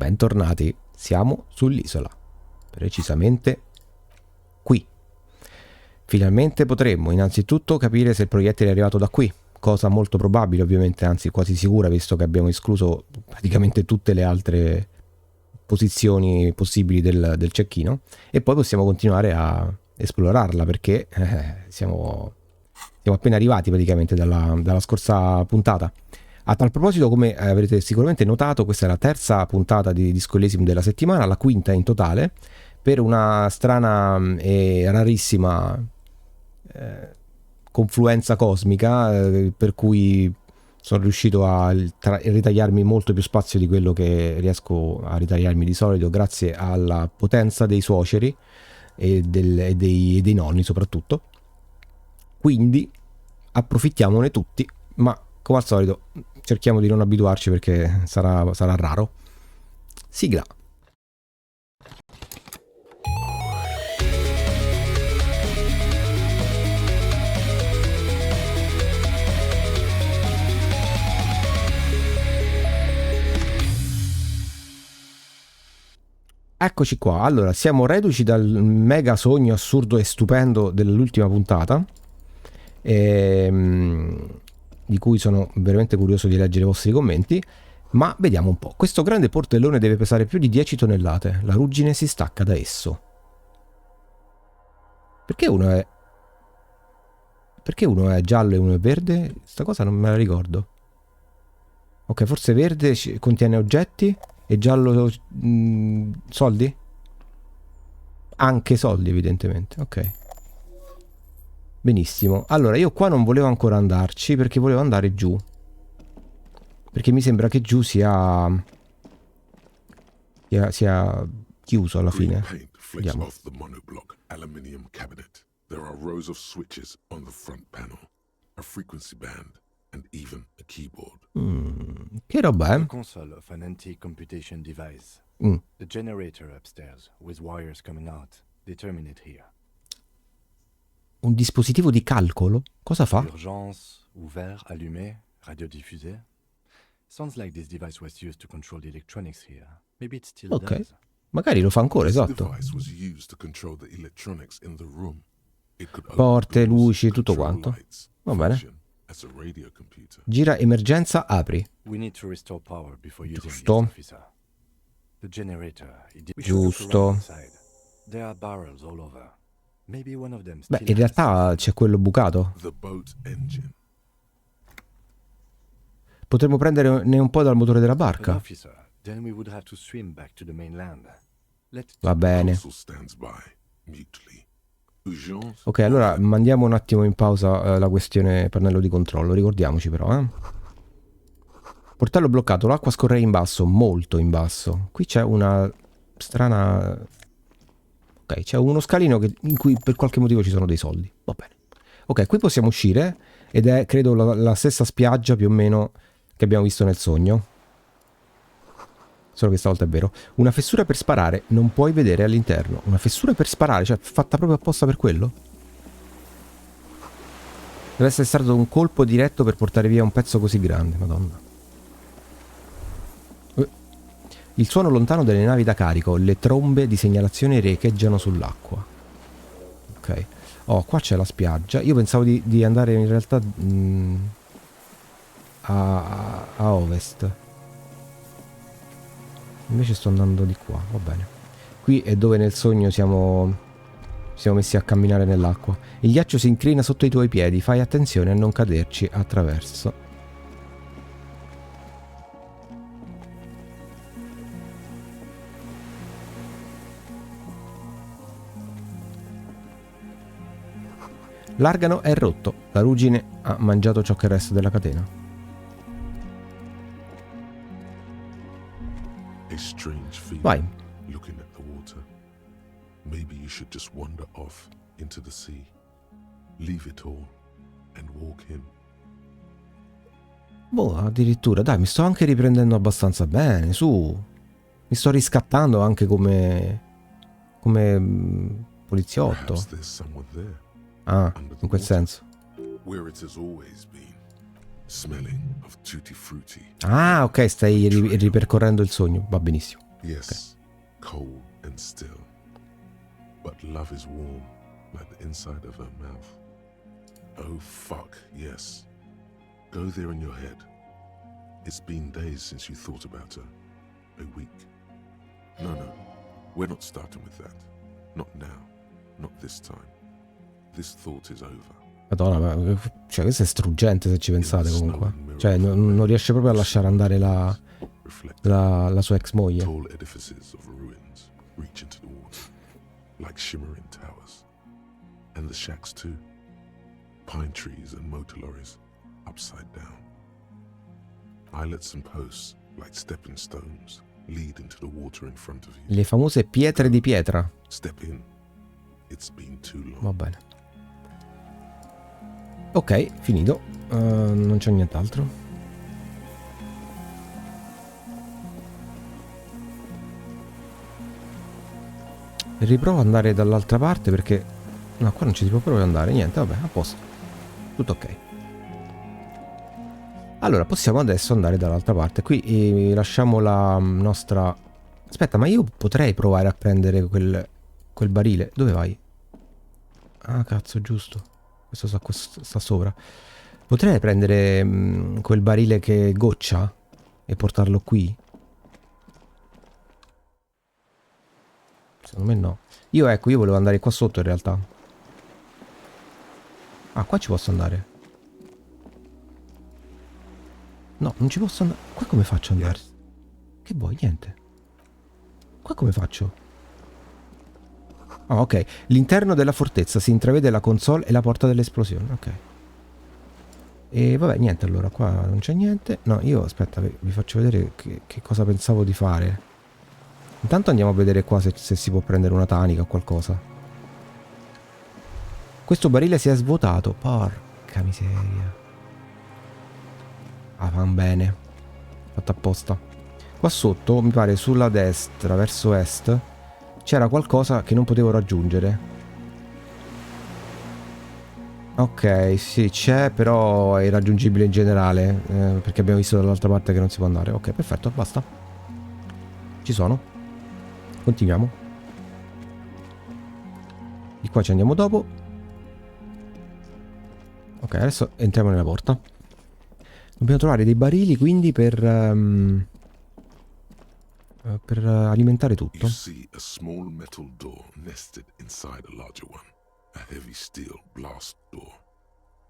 Bentornati, siamo sull'isola, precisamente qui. Finalmente potremmo innanzitutto capire se il proiettile è arrivato da qui, cosa molto probabile ovviamente, anzi quasi sicura, visto che abbiamo escluso praticamente tutte le altre posizioni possibili del cecchino, e poi possiamo continuare a esplorarla perché siamo appena arrivati praticamente dalla scorsa puntata. A tal proposito, come avrete sicuramente notato, questa è la terza puntata di Disco Elysium della settimana, la quinta in totale, per una strana e rarissima confluenza cosmica, per cui sono riuscito a ritagliarmi molto più spazio di quello che riesco a ritagliarmi di solito, grazie alla potenza dei suoceri e dei nonni soprattutto. Quindi approfittiamone tutti, ma come al solito cerchiamo di non abituarci perché sarà raro. Sigla. Eccoci qua. Allora, siamo reduci dal mega sogno assurdo e stupendo dell'ultima puntata, di cui sono veramente curioso di leggere i vostri commenti, ma vediamo un po'. Questo grande portellone deve pesare più di 10 tonnellate. La ruggine si stacca da esso. Perché uno è giallo e uno è verde? Sta cosa non me la ricordo. Ok, forse verde contiene oggetti e giallo soldi? Anche soldi, evidentemente. Ok. Benissimo. Allora, io qua non volevo ancora andarci perché volevo andare giù. Perché mi sembra che giù sia chiuso alla fine. Vediamo. Che roba è? Console of an anti-computation device. The generator upstairs with wires coming out. Determine it here. Un dispositivo di calcolo? Cosa fa? Urgence, ouvert, allumé, radiodiffusé. Sounds like this device was used to control the electronics here. Maybe it still does. Magari lo fa ancora, esatto. Porte, luci, tutto quanto. Va bene. Gira emergenza, apri. Giusto. Giusto. Beh, in realtà c'è quello bucato. Potremmo prenderne un po' dal motore della barca. Va bene. Ok, allora mandiamo un attimo in pausa la questione pannello di controllo, ricordiamoci però, Portello bloccato, l'acqua scorre in basso, molto in basso. Qui c'è una strana... Ok, c'è uno scalino in cui per qualche motivo ci sono dei soldi. Va bene. Ok, qui possiamo uscire ed è, credo, la stessa spiaggia più o meno che abbiamo visto nel sogno. Solo che stavolta è vero. Una fessura per sparare, non puoi vedere all'interno. Una fessura per sparare, cioè fatta proprio apposta per quello? Deve essere stato un colpo diretto per portare via un pezzo così grande, madonna. Il suono lontano delle navi da carico, le trombe di segnalazione riecheggiano sull'acqua. Ok. Oh, qua c'è la spiaggia. Io pensavo di andare in realtà a ovest. Invece sto andando di qua, va bene. Qui è dove nel sogno siamo messi a camminare nell'acqua. Il ghiaccio si incrina sotto i tuoi piedi, fai attenzione a non caderci attraverso. L'argano è rotto, la ruggine ha mangiato ciò che resta della catena. Vai. Boh, addirittura, dai, mi sto anche riprendendo abbastanza bene, su. Mi sto riscattando anche come poliziotto. Ah, in quel senso. Ah, ok, stai ripercorrendo il sogno, va benissimo. Yes, cold and still. But love is warm, like the inside of her mouth. Oh fuck, yes. Go there in your head. It's been days since you thought about her. A week. No, we're not starting with that. Not now. Not this time. This thought is over. Madonna, ma cioè, questo è struggente se ci pensate comunque. Cioè, non riesce proprio a lasciare andare la sua ex moglie. Tall edifices of ruins reach into the water, like shimmering towers. And the shacks too. Pine trees and motor lorries, upside down. Islets and posts, like stepping stones, lead into the water in front of you. Le famose pietre di pietra. Step in. It's been too long. Va bene. Ok, finito. Non c'è nient'altro. Riprovo ad andare dall'altra parte perché... No, qua non ci si può proprio andare. Niente, vabbè, a posto. Tutto ok. Allora, possiamo adesso andare dall'altra parte. Qui lasciamo la nostra... Aspetta, ma io potrei provare a prendere quel barile. Dove vai? Ah, cazzo, giusto. Questo sta sopra. Potrei prendere quel barile che goccia e portarlo qui? Secondo me no. Io volevo andare qua sotto in realtà. Ah, qua ci posso andare. No, non ci posso andare. Qua come faccio ad andare? Che vuoi? Niente. Qua come faccio? Ah, ok. L'interno della fortezza si intravede la console e la porta dell'esplosione. Ok. E vabbè, niente, allora qua non c'è niente. No, io aspetta, vi faccio vedere che cosa pensavo di fare. Intanto andiamo a vedere qua se si può prendere una tanica o qualcosa. Questo barile si è svuotato. Porca miseria. Ah, van bene. Fatto apposta. Qua sotto, mi pare, sulla destra, verso est, c'era qualcosa che non potevo raggiungere. Ok, sì, c'è, però è irraggiungibile in generale, perché abbiamo visto dall'altra parte che non si può andare. Ok, perfetto, basta. Ci sono. Continuiamo. Di qua ci andiamo dopo. Ok, adesso entriamo nella porta. Dobbiamo trovare dei barili, quindi per alimentare tutto. You see a small metal door nested inside a larger one. A heavy steel blast door.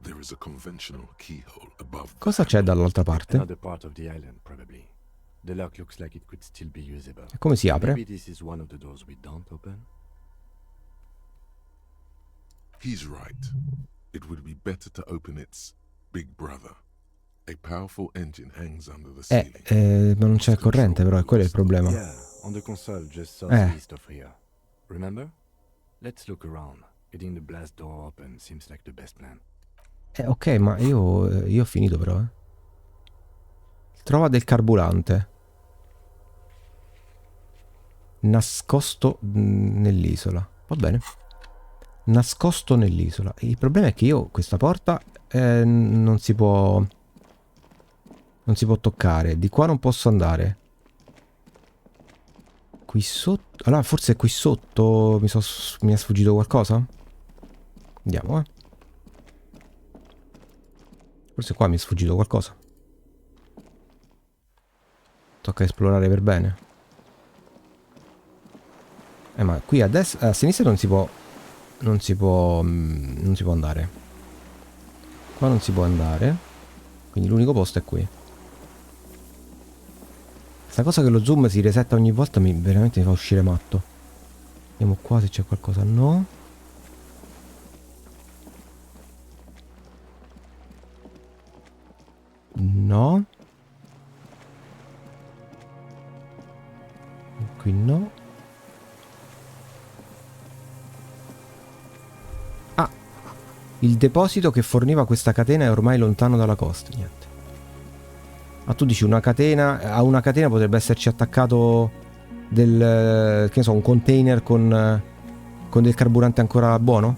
There is a conventional keyhole above. Cosa c'è dall'altra parte? Another part of the island, probably. The lock looks like it could still be usable. E come si apre? Maybe this is one of the doors we don't open. He's right. It would be better to open its big brother. A powerful engine hangs under the ceiling. Ma non c'è corrente, però, è quello il problema. Yeah, on the console just southeast of here. Remember? Let's look around. Getting the blast door open seems like the best plan. Ok, ma io ho finito però, Trova del carburante. Nascosto nell'isola. Va bene. Nascosto nell'isola. Il problema è che io questa porta non si può toccare. Di qua non posso andare. Qui sotto. Allora forse qui sotto mi è sfuggito qualcosa? Andiamo, Forse qua mi è sfuggito qualcosa. Tocca esplorare per bene. Ma qui a sinistra non si può andare. Qua non si può andare. Quindi l'unico posto è qui. Questa cosa che lo zoom si resetta ogni volta veramente mi fa uscire matto. Vediamo qua se c'è qualcosa. No. No. Qui no. Ah. Il deposito che forniva questa catena è ormai lontano dalla costa. Niente. Ah, tu dici una catena. A una catena potrebbe esserci attaccato che ne so, un container con del carburante ancora buono?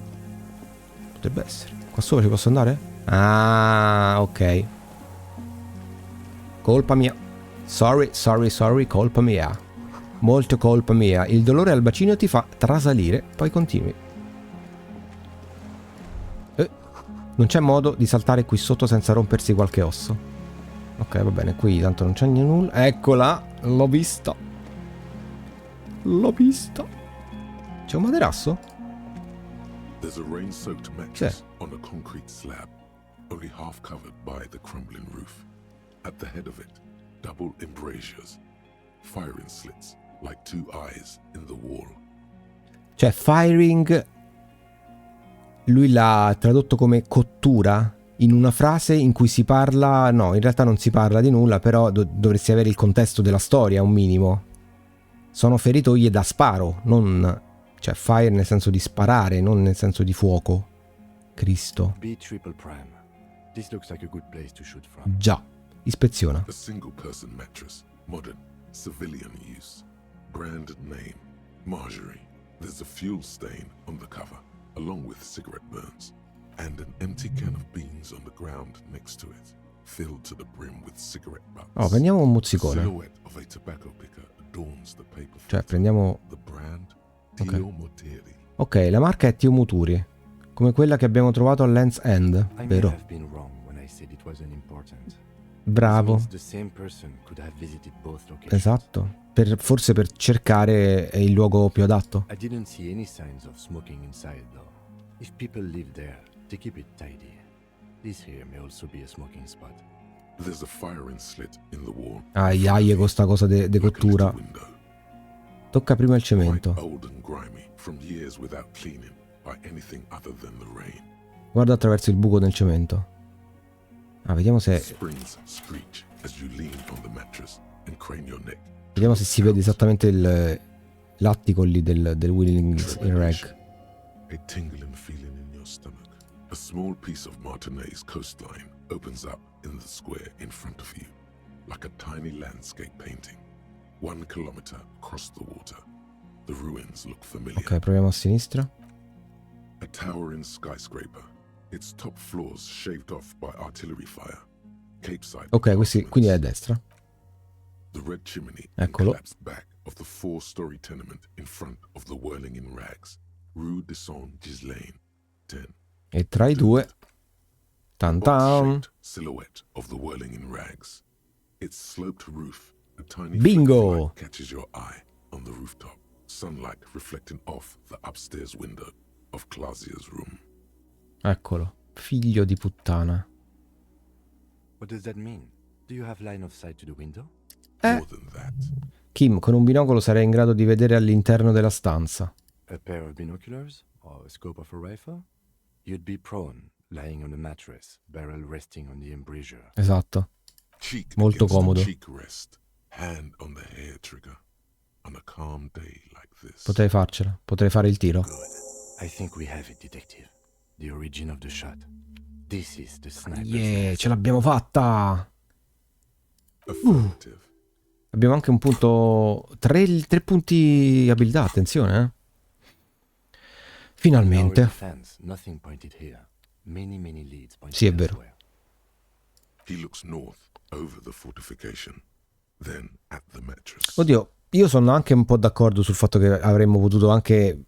Potrebbe essere. Qua sopra ci posso andare? Ah, ok. Colpa mia. Sorry, colpa mia. Molto colpa mia. Il dolore al bacino ti fa trasalire. Poi continui. Non c'è modo di saltare qui sotto senza rompersi qualche osso. Ok, va bene, qui tanto non c'è nulla. Eccola, l'ho vista. L'ho vista. C'è un materasso? There's a rain-soaked mattress on a concrete slab, only half covered by the crumbling roof. At the head of it, double embrasures, firing slits like two eyes in the wall. Cioè, firing, lui l'ha tradotto come cottura in una frase in cui si parla, no, in realtà non si parla di nulla, però dovresti avere il contesto della storia, un minimo. Sono feritoie da sparo, non, cioè fire nel senso di sparare, non nel senso di fuoco. Cristo. B triple prime. This looks like a good place to shoot from. Già, ispeziona. A single-person mattress, modern, civilian use. Brand name, Marjorie. There's a fuel stain on the cover, along with cigarette burns, and an empty can of beans on the ground next to it, filled to the brim with cigarette butts. Oh, prendiamo un The mozzicone. silhouette of a tobacco picker adorns the paper. Cioè, filter. prendiamo... The brand, Ok. Tio Moteri. Ok, la marca è Tio Muturi, come quella che abbiamo trovato a Land's End, I may vero? have been wrong when I said it wasn't important. Bravo. This means the same person could have visited both locations. Esatto. Forse per cercare il luogo più adatto. I didn't see any signs of smoking inside though. If people live there, they keep it tidy. This here may also be a smoking spot. There's a firing slit in the wall. Ai, con sta cosa de like a cottura. little window. Tocca prima il Quite cemento. old and grimy from years without cleaning by anything other than the rain. Guarda attraverso il buco del cemento. Ah, vediamo se Springs screech as you lean on the mattress and crane your neck. vediamo se si vede esattamente l'attico lì del Willing in Rag. A tingling feeling in your stomach. A small piece of Martinez coastline opens up in the square in front of you, like a tiny landscape painting. 1 kilometer across the water. The ruins look familiar. Ok, proviamo a sinistra. A towering skyscraper. Its top floors shaved off by artillery fire. Capeside. Ok, quindi è a destra. The red chimney and Eccolo. collapsed back of the 4-story tenement in front of the whirling in rags. Rue de Saint-Ghislain, 10. E tra i due... Tan tan. Box-shaped silhouette of the whirling in rags. Its sloped roof, a tiny Bingo! flicker of light catches your eye on the rooftop. Sunlight reflecting off the upstairs window of Clausia's room. Eccolo. Figlio di puttana. What does that mean? Do you have line of sight to the window? More than that, Kim, con un binocolo sarei in grado di vedere all'interno della stanza. A pair of binoculars or a scope of a rifle? You'd be prone, lying on a mattress, barrel resting on the embrasure. Esatto. cheek Molto against comodo. the cheek rest, hand on the hair trigger. On a calm day like this. Potrei farcela. Potrei fare il tiro. Good. I think we have it, detective. The origin of the shot. This is the sniper's Yeah, nest. ce l'abbiamo fatta! Affirmative. Abbiamo anche un punto... Tre punti abilità, attenzione, In our Finalmente. defense, nothing pointed here. Many leads pointed Sì, è vero. elsewhere. He looks north over the fortification, then at the mattress. Oddio, io sono anche un po' d'accordo sul fatto che avremmo potuto anche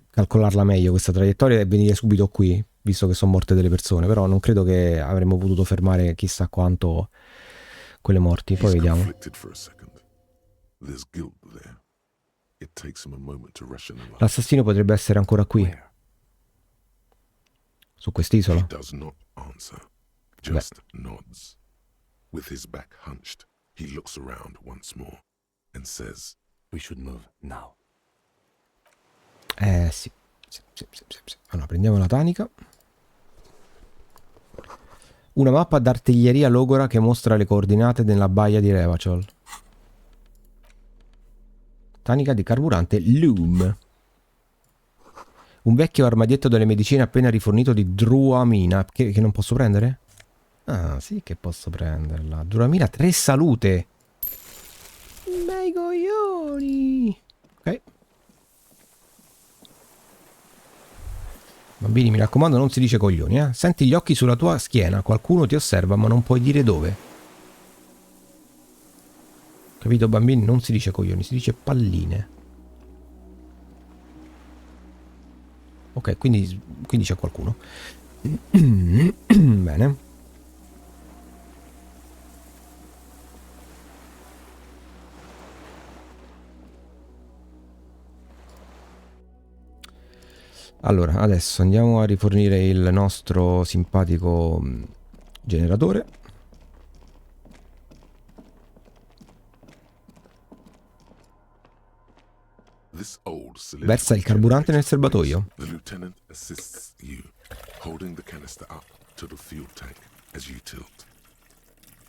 calcolarla meglio questa traiettoria e venire subito qui, visto che sono morte delle persone, però non credo che avremmo potuto fermare chissà quanto quelle morti. Poi He's vediamo. conflicted for a second. There's guilt there. It takes him a moment to rationalize. L'assassino potrebbe essere ancora qui, Where? su He quest'isola. does not answer, just nods. With his back hunched, he looks around once more and says, We should move now. Sì. Sì. Allora, prendiamo la tanica. Una mappa d'artiglieria logora che mostra le coordinate della baia di Revachol. Tanica di carburante Loom. Un vecchio armadietto delle medicine appena rifornito di druamina. Che non posso prendere? Ah, sì che posso prenderla. Druamina 3 salute. Bei coglioni. Ok. Bambini, mi raccomando, non si dice coglioni, eh? Senti gli occhi sulla tua schiena. Qualcuno ti osserva, ma non puoi dire dove. Ok, Capito, bambini? Non si dice coglioni, si dice palline. Ok, quindi c'è qualcuno. Bene. Allora, adesso andiamo a rifornire il nostro simpatico generatore. Versa il carburante nel serbatoio. The lieutenant assists you, holding the canister up to the fuel tank as you tilt.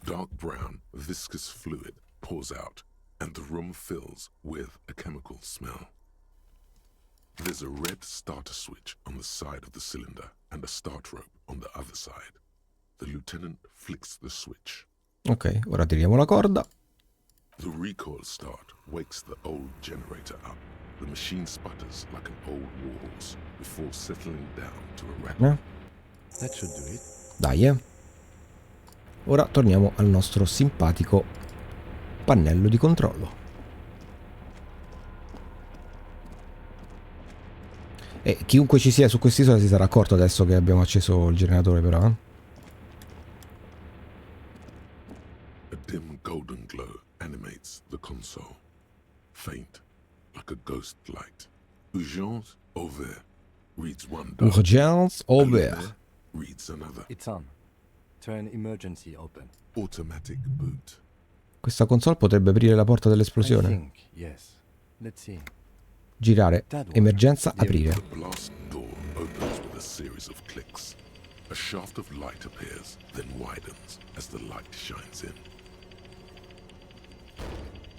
Dark brown, viscous fluid pours out, and the room fills with a chemical smell. There's a red starter switch on the side of the cylinder and a start rope on the other side. The lieutenant flicks the switch. Ok, ora tiriamo la corda. The recoil start wakes the old generator up. The machine sputters like an old warhorse before settling down to a rattle. That should do it. Dai, Ora torniamo al nostro simpatico pannello di controllo. E chiunque ci sia su quest'isola si sarà accorto adesso che abbiamo acceso il generatore, però. A dim golden glow animates the console. Faint, like a ghost light. Urgence over reads one dial. Urgence over. Alert reads another. It's on. Turn emergency open. Automatic boot. Questa console potrebbe aprire la porta I dell'esplosione. think, yes. Let's see. Girare. Emergenza, aprire. The blast door opens with a series of clicks. A shaft of light appears, then widens as the light shines in.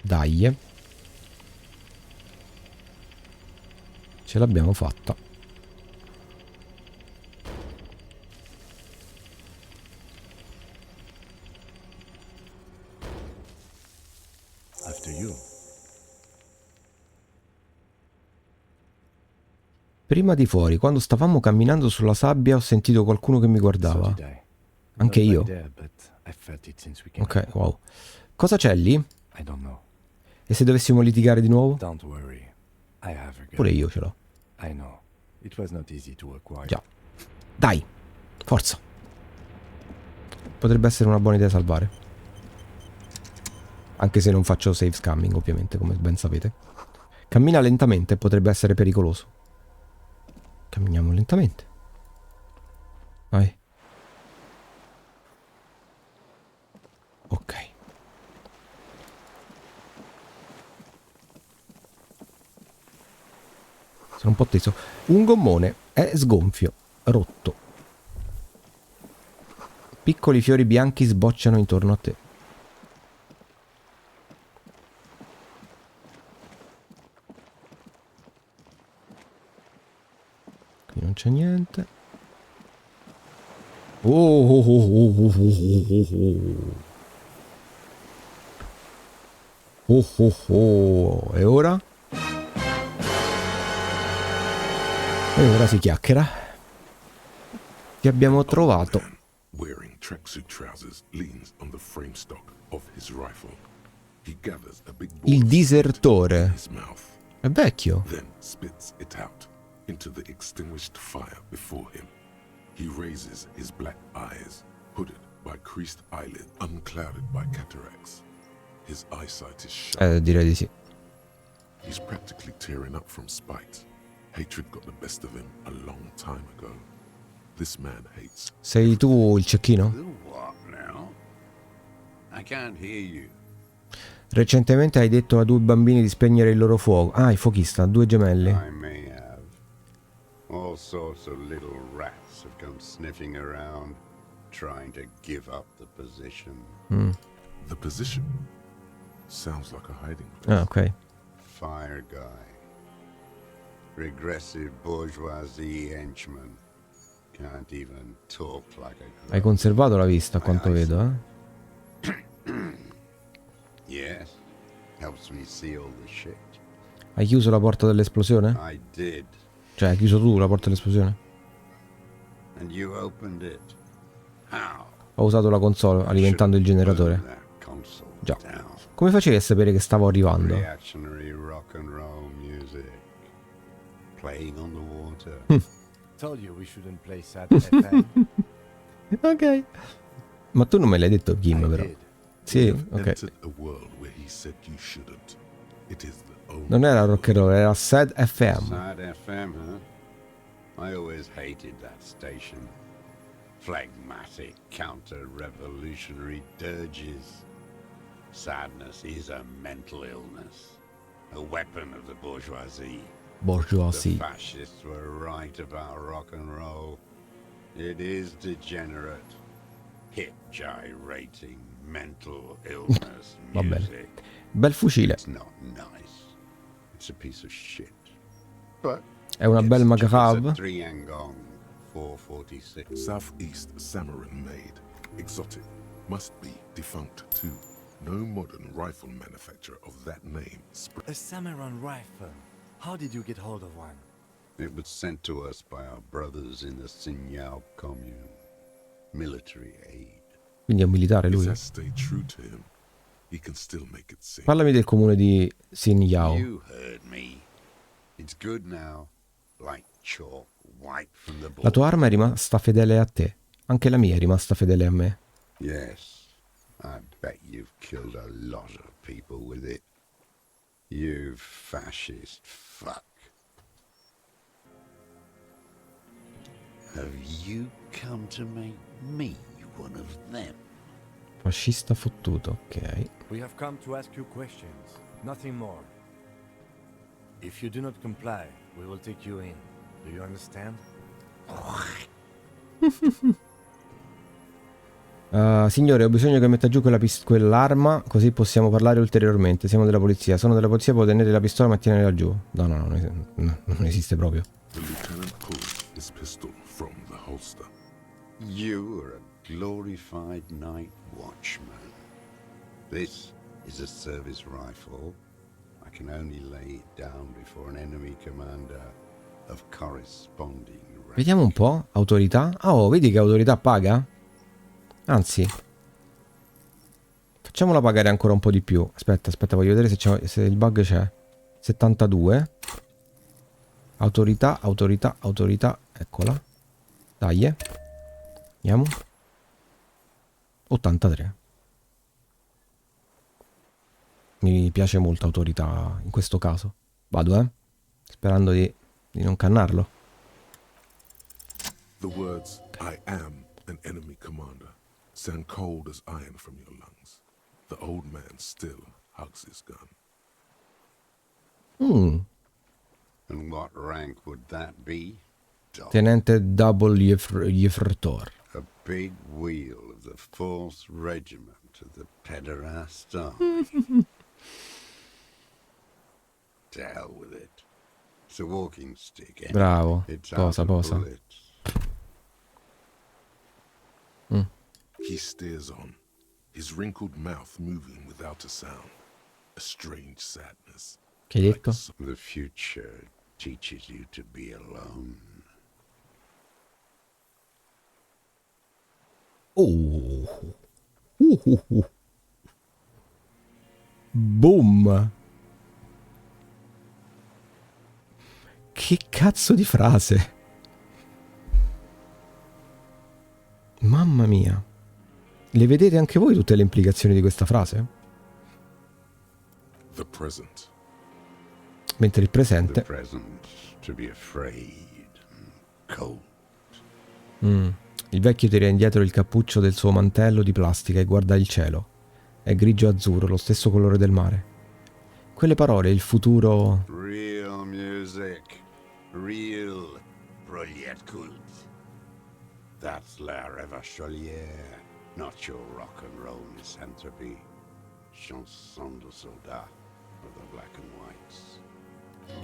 Dai. Ce l'abbiamo fatta. After you. Prima di fuori, quando stavamo camminando sulla sabbia, ho sentito qualcuno che mi guardava. So did I. Anche Not io. by there, but I felt it since we came Ok, here. wow. Cosa c'è lì? I don't know. E se dovessimo litigare di nuovo? Don't worry. I have a gun. Pure io ce l'ho. I know. It was not easy to acquire. Già. Dai, forza. Potrebbe essere una buona idea salvare. Anche se non faccio save scamming, ovviamente, come ben sapete. Cammina lentamente, potrebbe essere pericoloso. Camminiamo lentamente. Vai. Ok. Sono un po' teso. Un gommone è sgonfio, rotto. Piccoli fiori bianchi sbocciano intorno a te. Qui non c'è niente. E ora? E ora si chiacchiera. Ti abbiamo trovato. Wearing tracksuit trousers leans on the frame stock of his rifle. He gathers a big ball Il of disertore. in his mouth, È vecchio. then spits it out into the extinguished fire before him. He raises his black eyes, hooded by creased eyelids, unclouded by cataracts. His eyesight is sharp. Direi di sì. He's practically tearing up from spite. Hatred got the best of him a long time ago. This man hates. Sei tu il cecchino? The what now? I can't hear you. Recentemente hai detto a due bambini di spegnere il loro fuoco. Ah, il fuochista, due gemelli. I may have. All sorts of little rats have come sniffing around, trying to give up the position. The position sounds like a hiding Ah, place. ok. Fire guy. Regressive bourgeoisie henchman. Can't even talk like a Hai conservato la vista, a quanto vedo, eh? Yes. Helps me see all the shit. Hai chiuso la porta dell'esplosione? I did. Cioè, hai chiuso tu la porta dell'esplosione? And you opened it. How? Ho usato la console alimentando il generatore. Burn that console Già. down. now. Come facevi a sapere che stavo arrivando? Reactionary rock and roll music. Playing on the water. Told you we shouldn't play sad FM. Ok. Ma tu non me l'hai detto Kim, I però. did. Sì, You've ok. entered a world where he said you shouldn't. It is the only Non era rock and roll, era Sad FM. Sad FM, huh? I always hated that station. Phlegmatic, counter-revolutionary dirges. Sadness is a mental illness, a weapon of the bourgeoisie. The Bourgeoisie. fascists were right about rock and roll. It is degenerate, hip gyrating, mental illness Va bene. music. Bel fucile. It's not nice. It's a piece of shit. But È una bel it's just a macabre. 3-Angong 446. Southeast Samarin made. Exotic. Must be defunct too. No modern rifle manufacturer of that name. A Samurai rifle. How did you get hold of one? It was sent to us by our brothers in the Sinyao commune. Military aid. Quindi è un militare If lui. that stay true to him, he can still make it sing. Parlami del comune di Sinyao. You heard me. It's good now. Like chalk, white from the La tua board. arma è rimasta fedele a te. Anche la mia è rimasta fedele a me. Yes. I bet you've killed a lot of people with it. You fascist fuck. Have you come to make me one of them? Fascista fottuto, ok. We have come to ask you questions, nothing more. If you do not comply, we will take you in. Do you understand? Signore, ho bisogno che metta giù quell'arma, così possiamo parlare ulteriormente. Siamo della polizia. Sono della polizia, può tenere la pistola ma tienila giù. No, non esiste proprio. The lieutenant pulls his pistol from the holster. You are a glorified night watchman. This is a service rifle. I can only lay it down before an enemy commander of corresponding rank. Vediamo un po'. Autorità. Oh, vedi che autorità paga? Anzi, facciamola pagare ancora un po' di più. Aspetta, voglio vedere se il bug c'è. 72. Autorità. Eccola. Dai. Andiamo. 83. Mi piace molto autorità in questo caso. Vado, sperando di non cannarlo. The words, I am an enemy commander, sound cold as iron from your lungs. The old man still hugs his gun. And what rank would that be? Dog. Tenente Double Jeffretor. A big wheel of the 4th Regiment of the Pederast Army. To hell with it. It's a walking stick, eh? Bravo. It's out Posa, of posa. bullets. He steers on, his wrinkled mouth moving without a sound. A strange sadness. Che hai detto? The future teaches you to be alone. Oh. Boom. Che cazzo di frase. Mamma mia. Le vedete anche voi tutte le implicazioni di questa frase? The present. Mentre il The presente... present to be afraid and cold. Il vecchio tira indietro il cappuccio del suo mantello di plastica e guarda il cielo. È grigio-azzurro, lo stesso colore del mare. Quelle parole, il futuro... Real music. Real Proletkult. That's la Revacholière, not your rock and roll misanthropy. Chanson de soldat of the black and whites.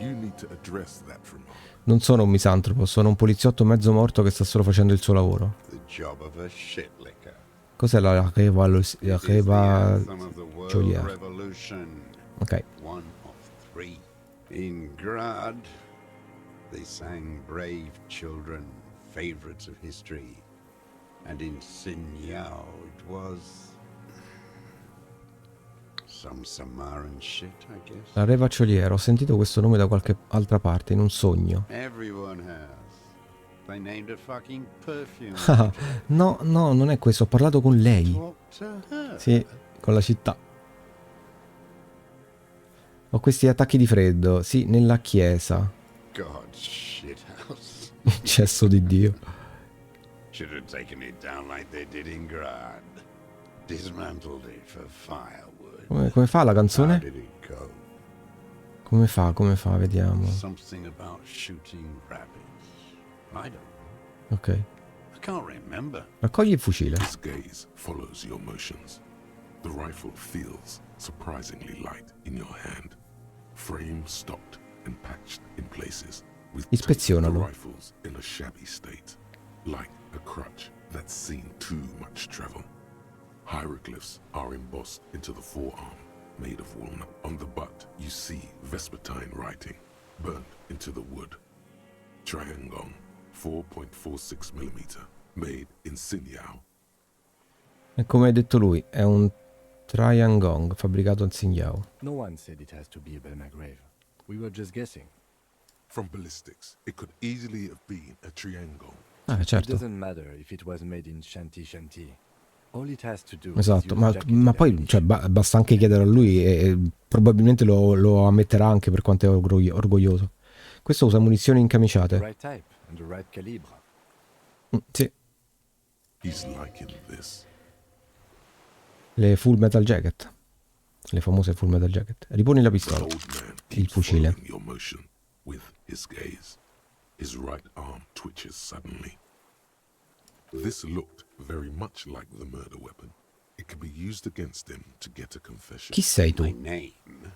You need to address that remark. Non sono un misantropo, sono un poliziotto mezzo morto che sta solo facendo il suo lavoro. The job of a shitlicker. Cos'è la It is the anthem of the world Jolière. revolution. Ok. One of 3. In Grad, they sang Brave Children, favorites of history. And in Sinyao, it was Some Samaran shit, I guess. La re faccioliera, ho sentito questo nome da qualche altra parte, in un sogno. Everyone has. They named a fucking perfume. Ah, no, non è questo, ho parlato con lei. Talk to her. Sì, con la città. Ho questi attacchi di freddo, sì, nella chiesa. God, shithouse. Cesso di Dio. Should have taken it down like they did in Grad. Dismantled it for firewood. Come fa la How canzone? did it go? Come fa, vediamo. Something about shooting rabbits. I don't know. Ok. I can't remember. Raccogli il fucile. His gaze follows your motions. The rifle feels surprisingly light in your hand. Frame stocked and patched in places, with the Ispezionalo. rifles in a shabby state, like a crutch that's seen too much travel. Hieroglyphs are embossed into the forearm, made of walnut. On the butt, you see Vespertine writing, burnt into the wood. Triangong, 4.46 mm, made in Sinyao. E come ha detto lui, è un Triangong fabbricato a Xinjiao. No one said it has to be a Belma grave. We were just guessing. From ballistics, it could easily have been a triangle. Ah, It certo. doesn't matter if it was made in Shanti. All it has to do is Esatto, use ma jacket poi ammunition. cioè, basta anche chiedere a lui e probabilmente lo ammetterà anche per quanto è orgoglioso. Questo usa munizioni The incamiciate. right type and the right calibre. Sì, He's liking this. le Full Metal Jacket. Le famose Full Metal Jacket. Riponi la The pistola. old man Il keeps fucile. following your motion with his gaze. His right arm twitches suddenly. This looked very much like the murder weapon. It can be used against him to get a confession. Chi sei tu? My name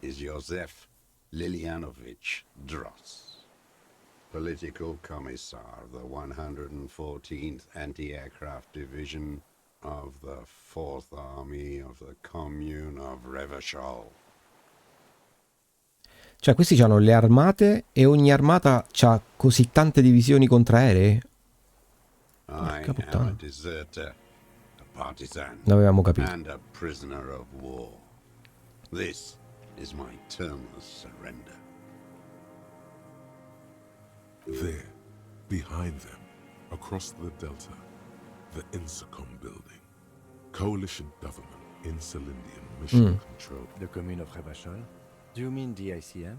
is Josef Lilianovich Dross, Political Commissar of the 114th Anti-Aircraft Division of the 4th Army of the Commune of Revachol. Cioè, questi hanno le armate e ogni armata ha così tante divisioni contraeree? I Porca am a puttana. deserter, a partisan, L'avevamo capito. and a prisoner of war. This is my termless surrender. There, behind them, across the delta, the Insacom building. Coalition government in Celindian mission control. The commune of Revachol? Do you mean the ICM?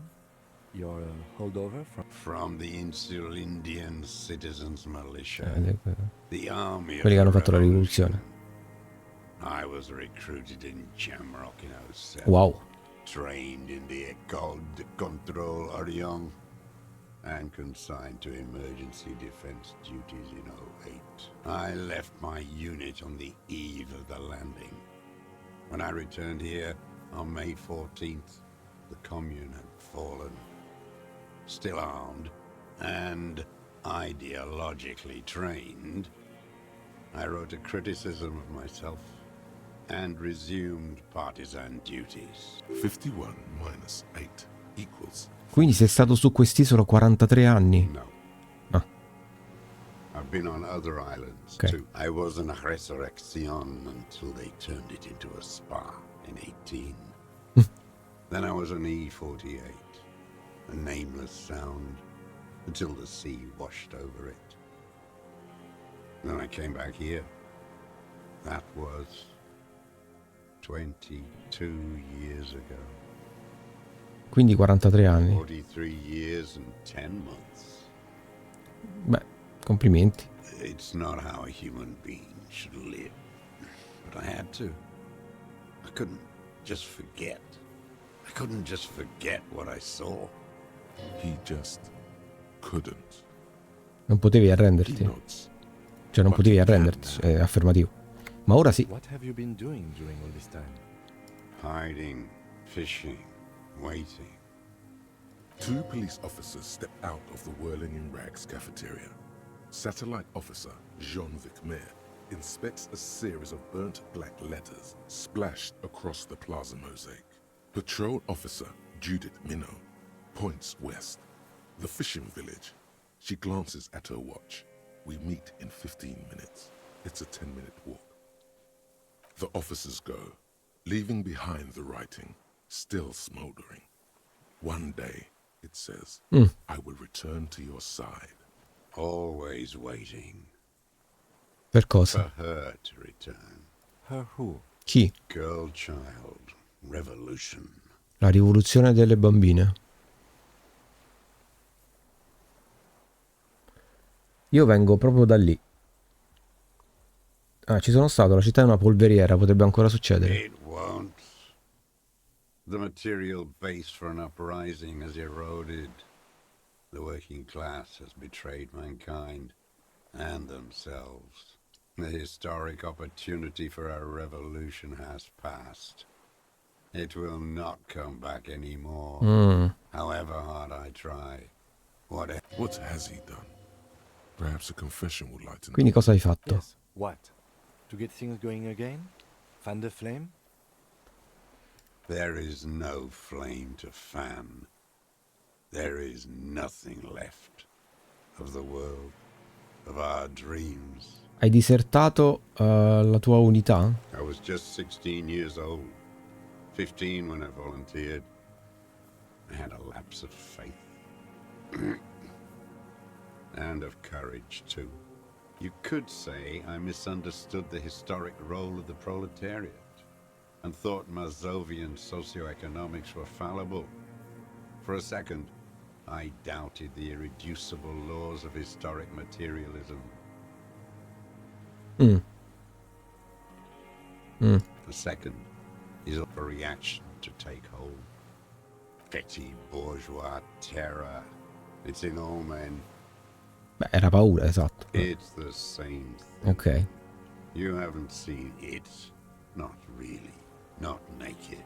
Your holdover from... From the Insular Indian Citizens Militia, the army of Quelli che hanno the fatto la revolution. rivoluzione. I was recruited in Jamrock in 07. Wow. Trained in the École de Contrôle Orient and consigned to emergency defense duties in 08. I left my unit on the eve of the landing. When I returned here on May 14th, the commune had fallen. Still armed and ideologically trained, I wrote a criticism of myself and resumed partisan duties. 51 minus 8 equals. Quindi sei stato su quest'isola 43 anni? No. Ah. I've been on other islands Okay. too. I was in a resurrection until they turned it into a spa in 18. Then I was an E-48, a nameless sound, until the sea washed over it. Then I came back here. That was 22 years ago. Quindi 43 anni. 43 years and 10 months. Beh, complimenti. It's not how a human being should live. But I had to. I couldn't just forget. I couldn't just forget what I saw. He just couldn't. Non potevi He arrenderti. nods. Cioè non potevi arrenderti, è affermativo. Ma ora sì. What have you been doing during all this time? Hiding, fishing, waiting. 2 police officers step out of the Whirling in Rags cafeteria. Satellite officer Jean-Vic Mayer inspects a series of burnt black letters splashed across the plaza mosaic. Patrol officer Judith Minot points west. The fishing village. She glances at her watch. We meet in 15 minutes. It's a 10-minute walk. The officers go. leaving behind the writing, still smoldering. One day, it says, I will return to your side. Always waiting Per cosa? for her to return. Her who? Chi? Girl child revolution. La rivoluzione delle bambine. Io vengo proprio da lì. Ah, ci sono stato, la città è una polveriera, potrebbe ancora succedere. It won't. The material base for an uprising has eroded. The working class has betrayed mankind and themselves. The historic opportunity for a revolution has passed. It will not come back anymore. However hard I try. What has he done? Perhaps a confession would lighten. Quindi cosa hai fatto? Yes. What? To get things going again? Fan the flame? There is no flame to fan. There is nothing left of the world, of our dreams. Hai disertato la tua unità? I was just 16 years old, 15 when I volunteered. I had a lapse of faith. And of courage, too. You could say I misunderstood the historic role of the proletariat and thought Mazovian socioeconomics were fallible. For a second, I doubted the irreducible laws of historic materialism. The second is a reaction to take hold. Petty bourgeois terror. It's in all men. Beh, era paura, esatto. It's the same thing. Ok. You haven't seen it. Not really. Not naked.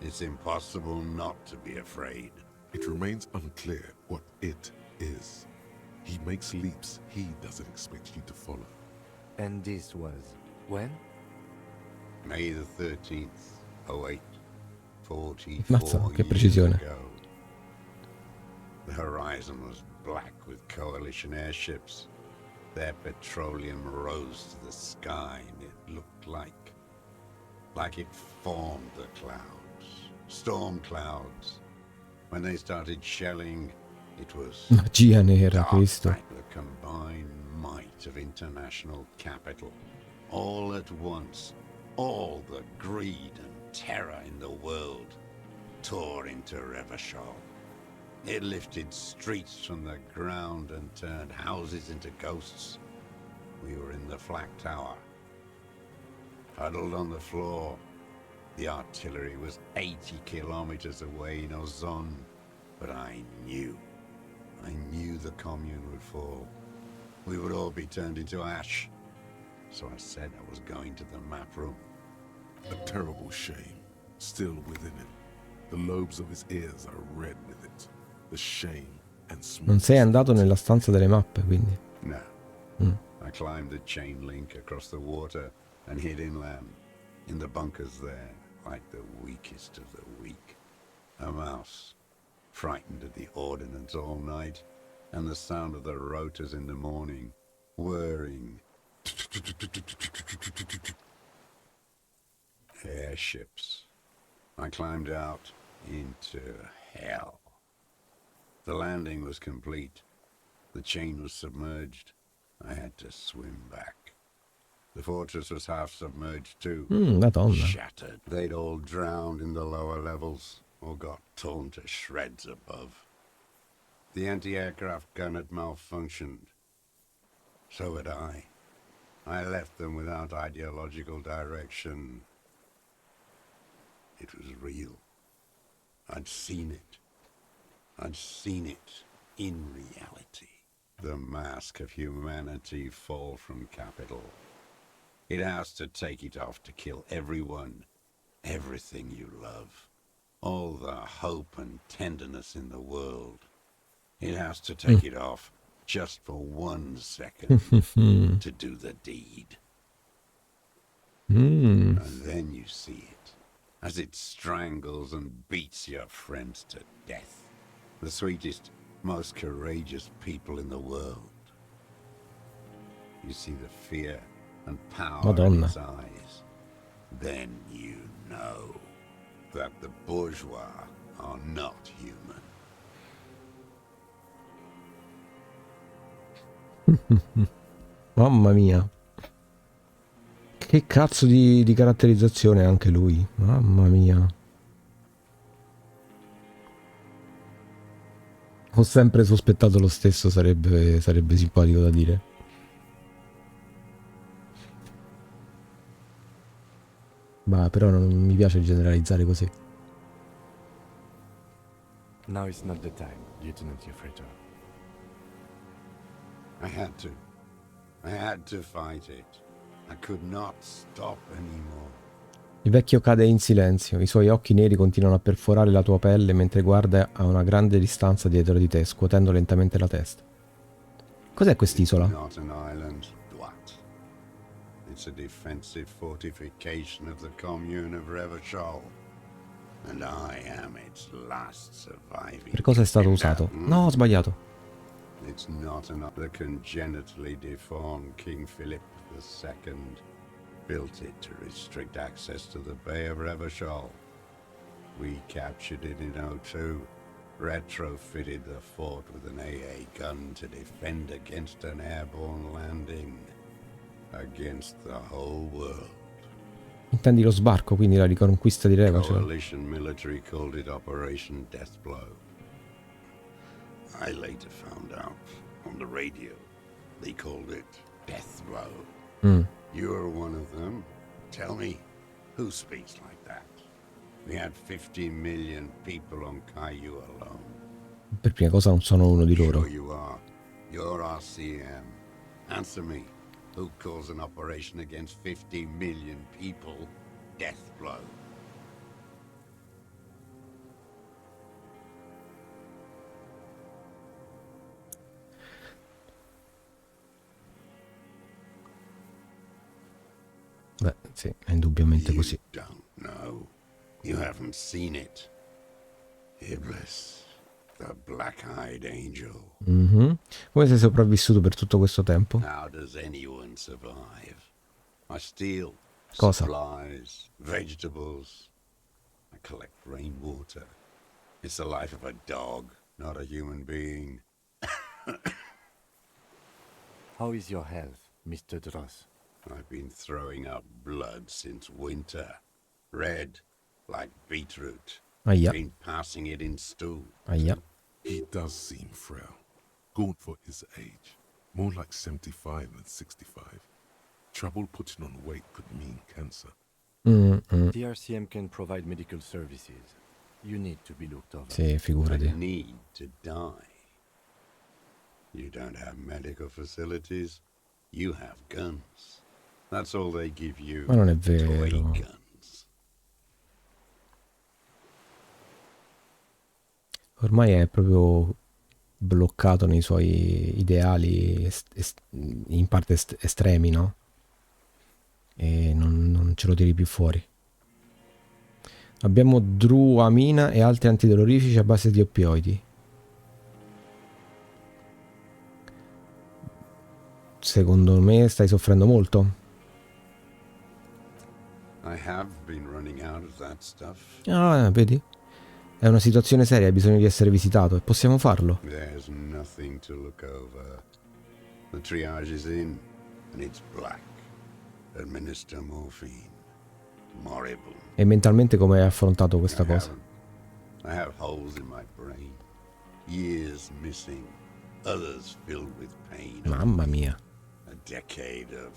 It's impossible not to be afraid. It remains unclear what it is. He makes leaps he doesn't expect you to follow. And this was when? May the 13th, 08, 44 Mazza, che years precisione. ago. The horizon was black with coalition airships. Their petroleum rose to the sky and it looked like it formed the clouds. Storm clouds. When they started shelling, it was Magia nera, dark questo. like the combined might of international capital. All at once, all the greed and terror in the world tore into Revachol. It lifted streets from the ground and turned houses into ghosts. We were in the flak tower, huddled on the floor. The artillery was 80 kilometers away in Ozon, but I knew the commune would fall. We would all be turned into ash. So I said I was going to the map room. A terrible shame still within him. The lobes of his ears are red with it. The shame and Non sei andato nella stanza delle mappe, quindi. No. I climbed the chain link across the water and hid inland, in the bunkers there, like the weakest of the weak. A mouse, frightened at the ordnance all night, and the sound of the rotors in the morning, whirring. Airships. I climbed out into hell. The landing was complete. The chain was submerged. I had to swim back. The fortress was half submerged too. Madonna. Shattered. They'd all drowned in the lower levels or got torn to shreds above. The anti-aircraft gun had malfunctioned. So had I. I left them without ideological direction. It was real. I'd seen it. I'd seen it in reality. The mask of humanity fall from capital. It has to take it off to kill everyone, everything you love. All the hope and tenderness in the world. It has to take it off just for 1 second to do the deed. And then you see it, as it strangles and beats your friends to death. The sweetest, most courageous people in the world. You see the fear and power Madonna. in its eyes. then you know that the bourgeois are not human. Mamma mia. Che cazzo di caratterizzazione anche lui. Mamma mia. Ho sempre sospettato lo stesso, sarebbe simpatico da dire. Ma però non mi piace generalizzare così. Now is not the time, Lieutenant Yofreto. I had to fight it. I could not stop anymore. Il vecchio cade in silenzio, i suoi occhi neri continuano a perforare la tua pelle mentre guarda a una grande distanza dietro di te, scuotendo lentamente la testa. Cos'è quest'isola? Not an island, what? It's a defensive fortification of the commune of Revachol. And I am its last surviving. Per cosa è stato usato? No, ho sbagliato. It's not the congenitally deformed King Philip II built it to restrict access to the Bay of Revachol. We captured it in '02, retrofitted the fort with an AA gun to defend against an airborne landing, against the whole world. Intendi lo sbarco, quindi la riconquista di Revachol? Coalition military called it Operation Deathblow. I later found out on the radio they called it Deathblow. You're one of them. Tell me, who speaks like that? We had 50 million people on Caillou alone. Per prima cosa non sono uno di loro. Sure you are. You're RCM. Answer me. Who calls an operation against 50 million people Deathblow? Beh, sì, è indubbiamente così. You don't know. You haven't seen it. Iblis, the black-eyed angel. Come sei sopravvissuto per tutto questo tempo? How does anyone survive? I steal Cosa? supplies, vegetables. I collect rainwater. It's the life of a dog, not a human being. How is your health, Mr. Dross? I've been throwing up blood since winter. Red, like beetroot. Aia, Been passing it in stew. aia. He does seem frail. Gaunt for his age. More like 75 than 65. Trouble putting on weight could mean cancer. The RCM can provide medical services. You need to be looked over. Sì, I figurati. need to die. You don't have medical facilities. You have guns. That's all they give you. Ma non è Toy vero. guns. Ormai è proprio bloccato nei suoi ideali in parte estremi, no? E non ce lo tiri più fuori. Abbiamo druamina e altri antidolorifici a base di oppioidi. Secondo me stai soffrendo molto. I have been running out of that stuff. Ah, vedi? È una situazione seria, ha bisogno di essere visitato e possiamo farlo. There's nothing to look over. The triage is in, and it's black. Administer morphine. Moribund. E mentalmente come hai affrontato questa cosa? I have holes in my brain. Years missing. Others filled with pain. Mamma mia. A decade of...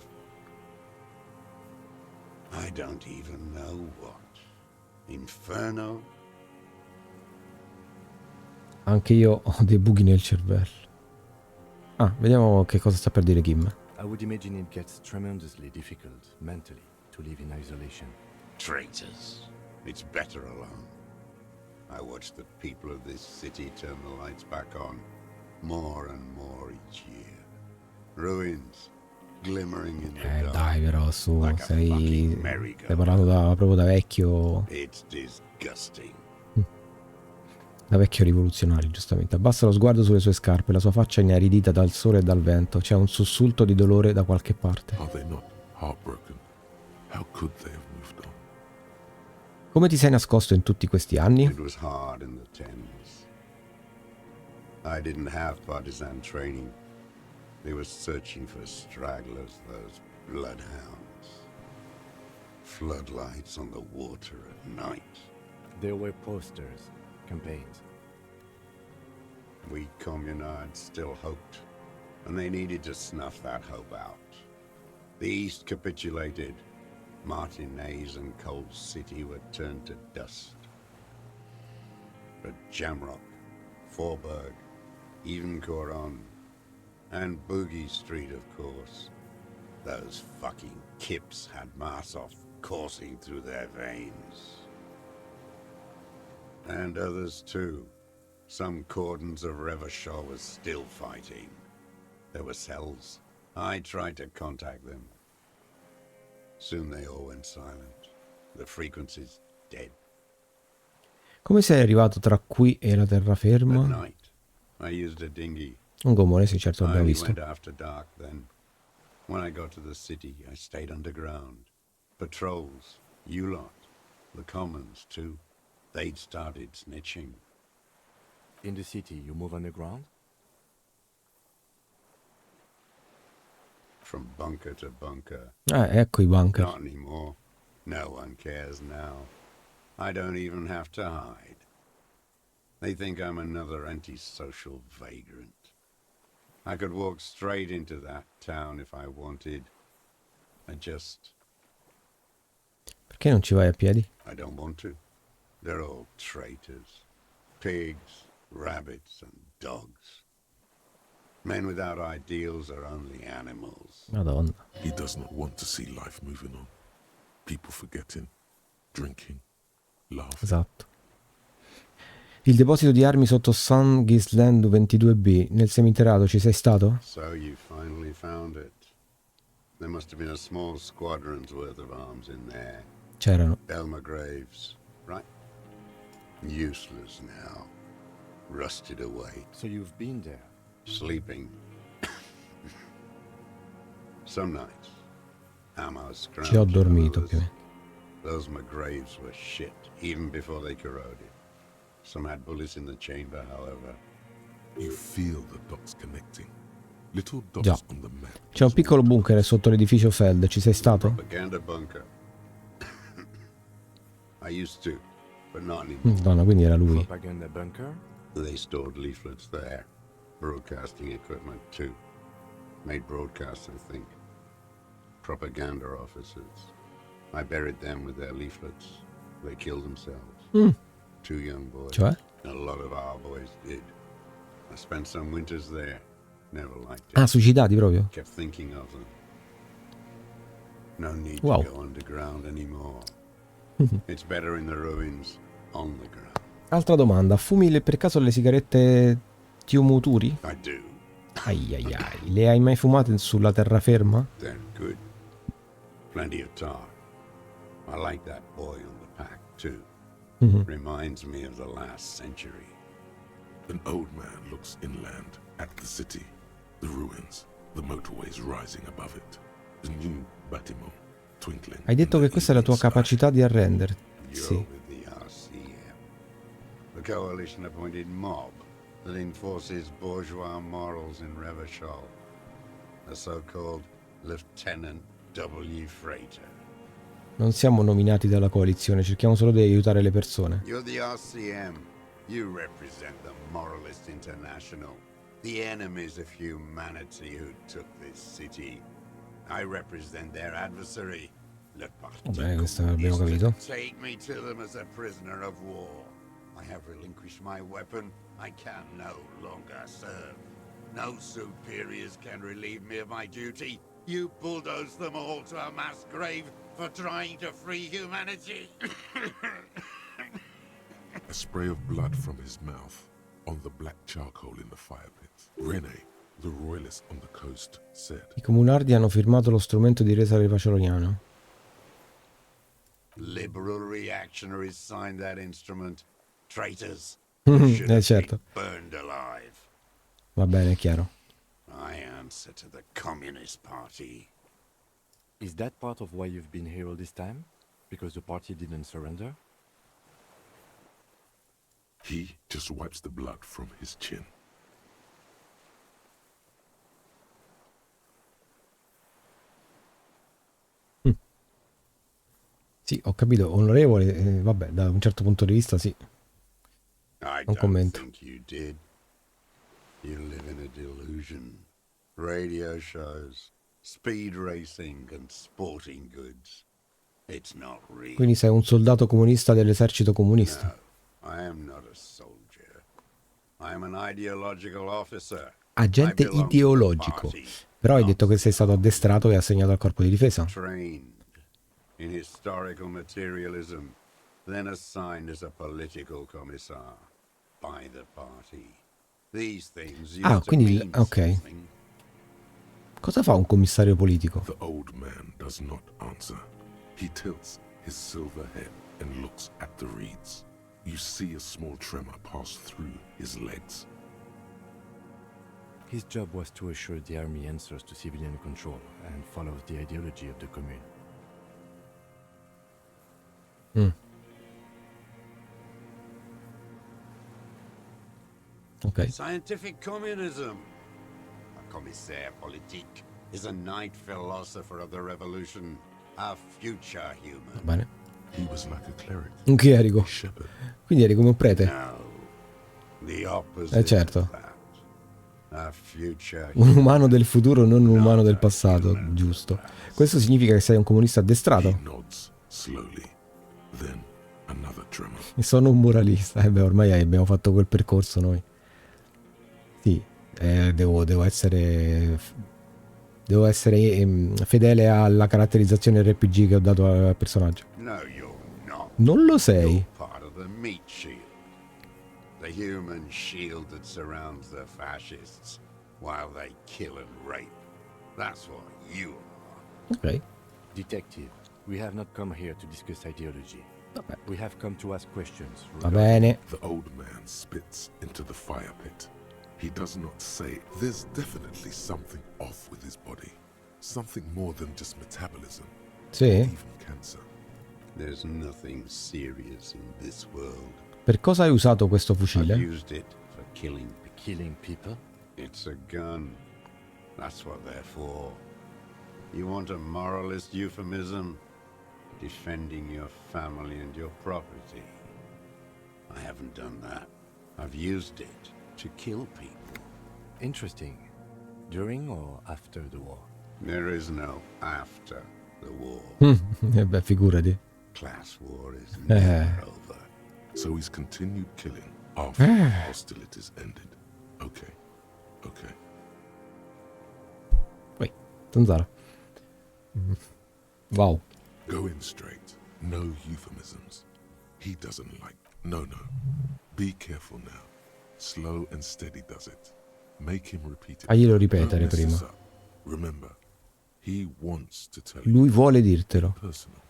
I don't even know what. Inferno? Anche io ho dei buchi nel cervello. Ah, vediamo che cosa sta per dire Kim. I would imagine it gets tremendously difficult mentally to live in isolation. Traitors. It's better alone. I watch the people of this city turn the lights back on. More and more each year. Ruins. Glimmering in the dark. Dai però su, Like a fucking merry-go-round. stai parlando proprio da vecchio. It's disgusting. Da vecchio rivoluzionario, giustamente. Abbassa lo sguardo sulle sue scarpe, la sua faccia inaridita dal sole e dal vento. C'è un sussulto di dolore da qualche parte. Are they not heartbroken? How could they have moved on? Come ti sei nascosto in tutti questi anni? It was hard in the Thames. I didn't have partisan training. They were searching for stragglers, those bloodhounds. Floodlights on the water at night. There were posters, campaigns. We communards still hoped, and they needed to snuff that hope out. The East capitulated. Martinez and Cold City were turned to dust. But Jamrock, Forburg, even Coron, and Boogie Street, of course. Those fucking kips had Marsoff coursing through their veins. And others too. Some cordons of Revachol was still fighting. There were cells. I tried to contact them. Soon they all went silent. The frequency's dead. Come sei arrivato tra qui e la At terraferma? night, I used a dinghy. Un gommone, sì, certo, I l'abbiamo only visto. went after dark then. When I got to the city, I stayed underground. Patrols, you lot, the commons too. They'd started snitching. In the city, you move underground? From bunker to bunker. Ecco i bunker. Not anymore. No one cares now. I don't even have to hide. They think I'm another antisocial vagrant. I could walk straight into that town if I wanted. I just... Perché non ci vai a piedi? I don't want to. They're all traitors. Pigs, rabbits, and dogs. Men without ideals are only animals. Madonna. He does not want to see life moving on. People forgetting, drinking, laughing. Esatto. Il deposito di armi sotto San Gisland 22B, nel seminterrato, ci sei stato? So you finally found it. There must have been a small squadron's worth of arms in there. C'erano. Elmer Graves, right? Useless now. Rusted away. So you've been there? Sleeping. Some nights. Ammo scrounged. Ci ho dormito, ovviamente. Those McGraves were shit, even before they corroded. Some had bullets in the chamber, however. You feel the dots connecting. Little dots Già. on the map. C'è un piccolo bunker sotto l'edificio Feld, ci sei stato? Propaganda bunker. I used to, but not anymore. Madonna, quindi era lui. Propaganda bunker? They stored leaflets there. Broadcasting equipment, too. Made broadcasts, I think. Propaganda officers. I buried them with their leaflets. They killed themselves. 2 young boys. Cioè? A lot of our boys did. I spent some winters there. Never liked it. Ah, suicidati proprio? Kept thinking of them. No need Wow. to go underground anymore. It's better in the ruins, on the ground. Altra domanda, fumi per caso le sigarette Tiumuturi? I do. Ai ai ai, le hai mai fumate sulla terraferma? They're good. Plenty of tar. I like that boy on the pack, too. Reminds me of the last century. An old man looks inland at the city, the ruins, the motorways rising above it, the new bâtiment twinkling. Hai detto in che the questa è la tua evening sky. capacità di arrenderti. You're Sì. with the RCM. The coalition appointed mob that enforces bourgeois morals in Revachol. The so-called Lieutenant W. Freighter. Non siamo nominati dalla coalizione, cerchiamo solo di aiutare le persone. You're the RCM. You represent the Moralist International, the enemies of humanity who took this city. I represent their adversary, Le Parti Vabbè, questo abbiamo Communiste. capito. Take me to them as a prisoner of war. I have relinquished my weapon. I can no longer serve. No superiors can relieve me of my duty. You bulldoze them all to a mass grave for trying to free humanity. A spray of blood from his mouth on the black charcoal in the fire pit. René, the royalist on the coast, said, I comunardi hanno firmato lo strumento di resa revacoliano. Liberal reactionaries signed that instrument. Traitors. Should have certo. been burned alive. Va bene, è chiaro. I answer to the Communist Party. Is that part of why you've been here all this time? Because the party didn't surrender? He just wipes the blood from his chin. Sì, ho capito, onorevole, vabbè, da un certo punto di vista sì. I Non don't commento. think you did. You live in a delusion. Radio shows, speed racing and sporting goods. It's not real. Quindi sei un soldato comunista dell'esercito comunista. No, I am not a soldier. I am an ideological officer. Agente I belong to the ideologico. party, Però hai not detto che the sei stato army. addestrato e assegnato al corpo di difesa. Trained in historical materialism, then assigned as a political commissar by the party. These things used to quindi mean ok. something. Cosa fa un commissario politico? The old man does not answer. He tilts his silver head and looks at the reeds. You see a small tremor pass through his legs. His job was to assure the army answers to civilian control and follows the ideology of the commune. Ok. Scientific communism. A commissaire politique is a knight philosopher of the revolution, a future Va human. bene. He was like a cleric, Un chierico. a shepherd. Quindi eri come un prete. No, the opposite certo. of that. A future Un human. umano del futuro, non un umano del passato, giusto. Questo significa che sei un comunista He addestrato? nods slowly. Then another tremor. E sono un moralista. Beh, ormai abbiamo fatto quel percorso noi. Sì, devo essere fedele alla caratterizzazione RPG che ho dato al personaggio. No, you're not. Non lo sei. You're part of the meat shield. The human shield that surrounds the fascists while they kill and rape. That's what you are. Ok, Detective, we have not come here to discuss ideology. vabbè. We have come to ask questions. Va bene. The old man spits into the fire pit. He does not say, there's definitely something off with his body. Something more than just metabolism, Sì? even cancer. There's nothing serious in this world. Per cosa hai usato questo I've fucile? used it for killing. Killing people? It's a gun. That's what they're for. You want a moralist euphemism? Defending your family and your property. I haven't done that. I've used it to kill people. Interesting. During or after the war? There is no after the war. Beh, figurati. Class war is never over. So he's continued killing after hostilities ended. Okay, okay. Poi, zanzara. Wow. Go in straight. No euphemisms. He doesn't like. No. Be careful now. Slow and steady does it. Make him repeat it. Faglielo Don't ripetere mess this prima. up. Remember, he wants to tell you. Lui vuole dirtelo. Personal.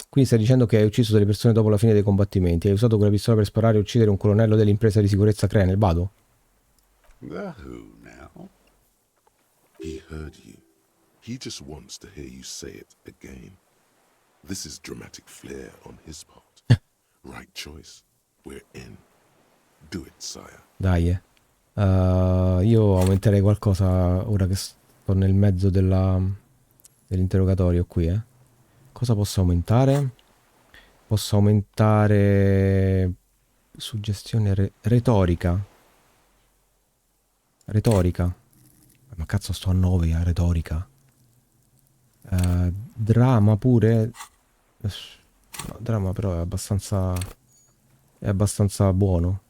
Quindi stai dicendo che hai ucciso delle persone dopo la fine dei combattimenti. Hai usato quella pistola per sparare e uccidere un colonnello dell'impresa di sicurezza Krenel, vado? The who now? He heard you. He just wants to hear you say it again. This is dramatic flair on his part. Right choice. We're in. Do it, sire. Dai, io aumenterei qualcosa ora che sto nel mezzo dell'interrogatorio qui, Cosa posso aumentare? Posso aumentare suggestione retorica. Retorica. Ma cazzo, sto a 9 a retorica. Drama pure. No, drama però è abbastanza buono.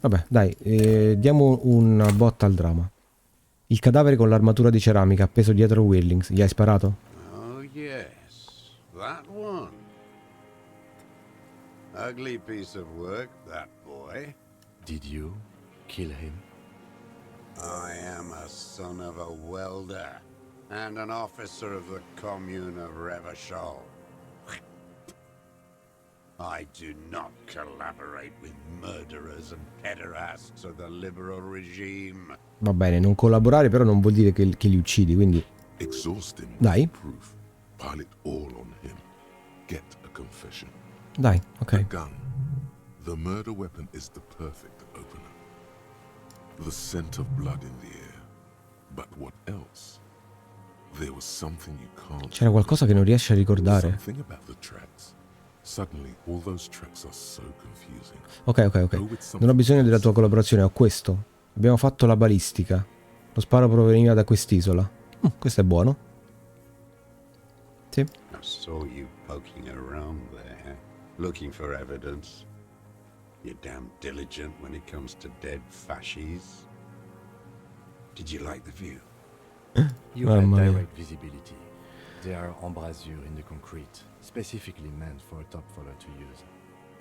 Vabbè, dai, diamo una botta al dramma. Il cadavere con l'armatura di ceramica appeso dietro Whirlings. Gli hai sparato? Oh, yes. That one. Ugly piece of work, that boy. Did you kill him? I am a son of a welder and an officer of the commune of Revachol. I do not collaborate with murderers and pederasts of the liberal regime. Va bene, non collaborare però non vuol dire che li uccidi, quindi... Exhaust him Dai. with proof. Pile it all on him. Get a confession. Dai, The ok. gun. The murder weapon is the perfect opener. The scent of blood in the air. But what else? There was something you can't... C'era qualcosa che non riesci a ricordare. Something about the tracks. Suddenly, all those tracks are so confusing. Ok. Non ho bisogno della tua collaborazione, ho questo. Abbiamo fatto la balistica. Lo sparo proveniva da quest'isola. Questo è buono. Sì. I saw you poking around there, looking for evidence. You're damn diligent when it comes to dead fascies. Did you like the view? You had Mamma mia. direct visibility. There are embrasures in the concrete, specifically meant for a top follower to use.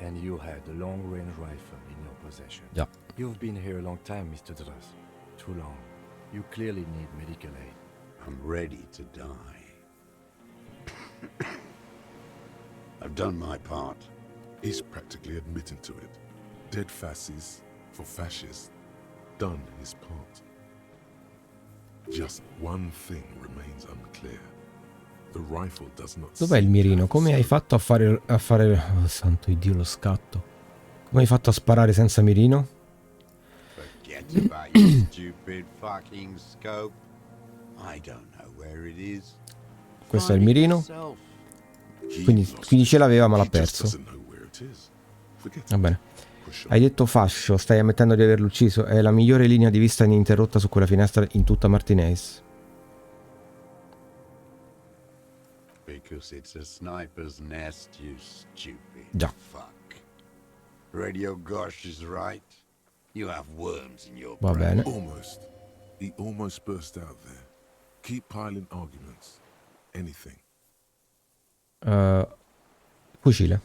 And you had a long-range rifle in your possession. Yeah. You've been here a long time, Mr. Dross. Too long. You clearly need medical aid. I'm ready to die. I've done my part. He's practically admitting to it. Dead fascists for fascists. Done his part. Just one thing remains unclear. The rifle does not... Dov'è il mirino? Come hai fatto a fare... Oh, santo Dio, lo scatto. Come hai fatto a sparare senza mirino? Forget about your stupid fucking scope. I don't know where it is. Questo è il mirino. Quindi ce l'aveva ma l'ha perso. Va bene. Hai detto fascio, stai ammettendo di averlo ucciso. È la migliore linea di vista ininterrotta su quella finestra in tutta Martinez. Because it's a sniper's nest, you stupid Già. fuck. Radio Gosh is right. You have worms in your Va brain. bene. Almost. He almost burst out there. Keep piling arguments. Anything. Fucile.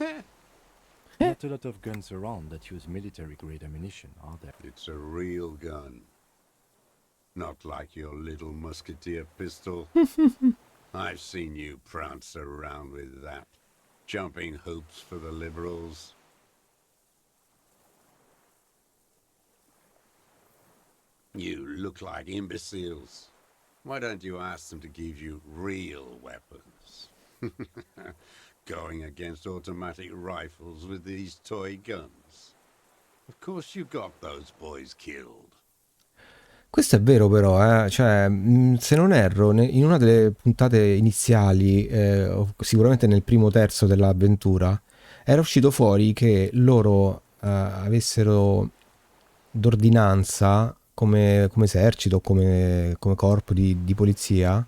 Not a lot of guns around that use military-grade ammunition, are there? It's a real gun. Not like your little musketeer pistol. I've seen you prance around with that. Jumping hoops for the liberals. You look like imbeciles. Why don't you ask them to give you real weapons? Going against automatic rifles with these toy guns. Of course you got those boys killed. Questo è vero però, cioè, se non erro, in una delle puntate iniziali, o sicuramente nel primo terzo dell'avventura, era uscito fuori che loro avessero d'ordinanza come esercito, come corpo di polizia,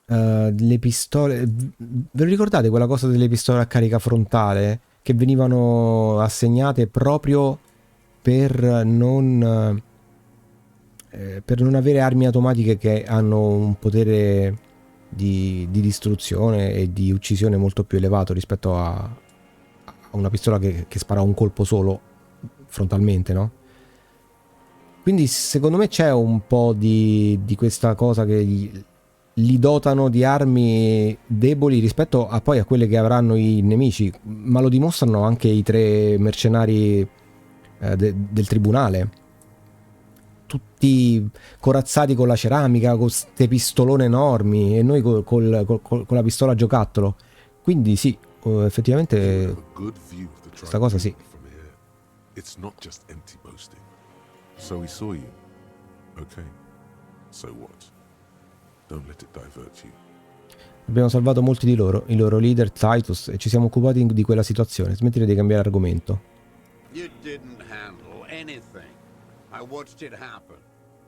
le pistole. Ve lo ricordate quella cosa delle pistole a carica frontale che venivano assegnate proprio per non avere armi automatiche che hanno un potere di distruzione e di uccisione molto più elevato rispetto a una pistola che spara un colpo solo frontalmente, no? Quindi secondo me c'è un po' di questa cosa che li dotano di armi deboli rispetto a poi a quelle che avranno i nemici, ma lo dimostrano anche i 3 mercenari del tribunale, tutti corazzati con la ceramica, con queste pistolone enormi, e noi con la pistola giocattolo. Quindi sì, effettivamente questa cosa sì. It's not just empty boasting. So we saw you. Okay. So what? Don't let it divert you. Abbiamo salvato molti di loro, il loro leader Titus, e ci siamo occupati di quella situazione. Smettete di cambiare argomento. You didn't handle anything. I watched it happen.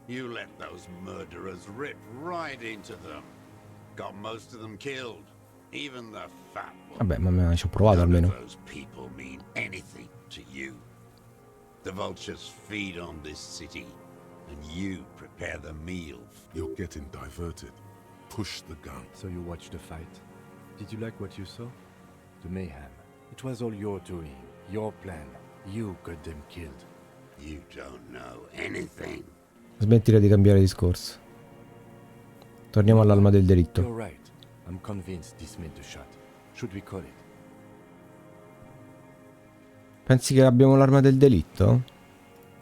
You let those murderers rip right into them. Got most of them killed. Even the fat one. Vabbè, ma ci ho provato None almeno. of those people mean anything to you. The vultures feed on this city, and you prepare the meal. You're getting diverted. Push the gun. So you watched the fight. Did you like what you saw? The mayhem. It was all your doing, your plan. You got them killed. You don't know anything. Smettila di cambiare discorso. Torniamo all'alma del delitto. You're right. I'm convinced this made the shot. Should we call it? Pensi che abbiamo l'arma del delitto?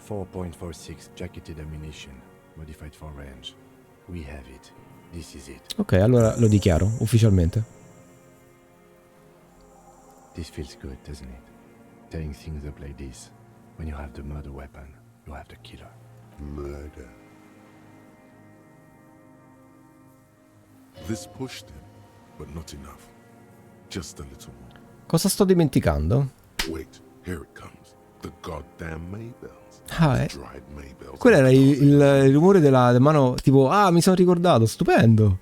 4.46 jacketed ammunition, modified for range. We have it. This is it. Ok, allora lo dichiaro ufficialmente. This feels good, doesn't it? Tearing things up like this. When you have the murder weapon, you have the killer. Murder. This pushed him, but not enough. Just a little more. Cosa sto dimenticando? Wait, here it comes. The goddamn Maybells. Ah, Dried Maybells. quello era il rumore della mano, tipo, mi sono ricordato, stupendo.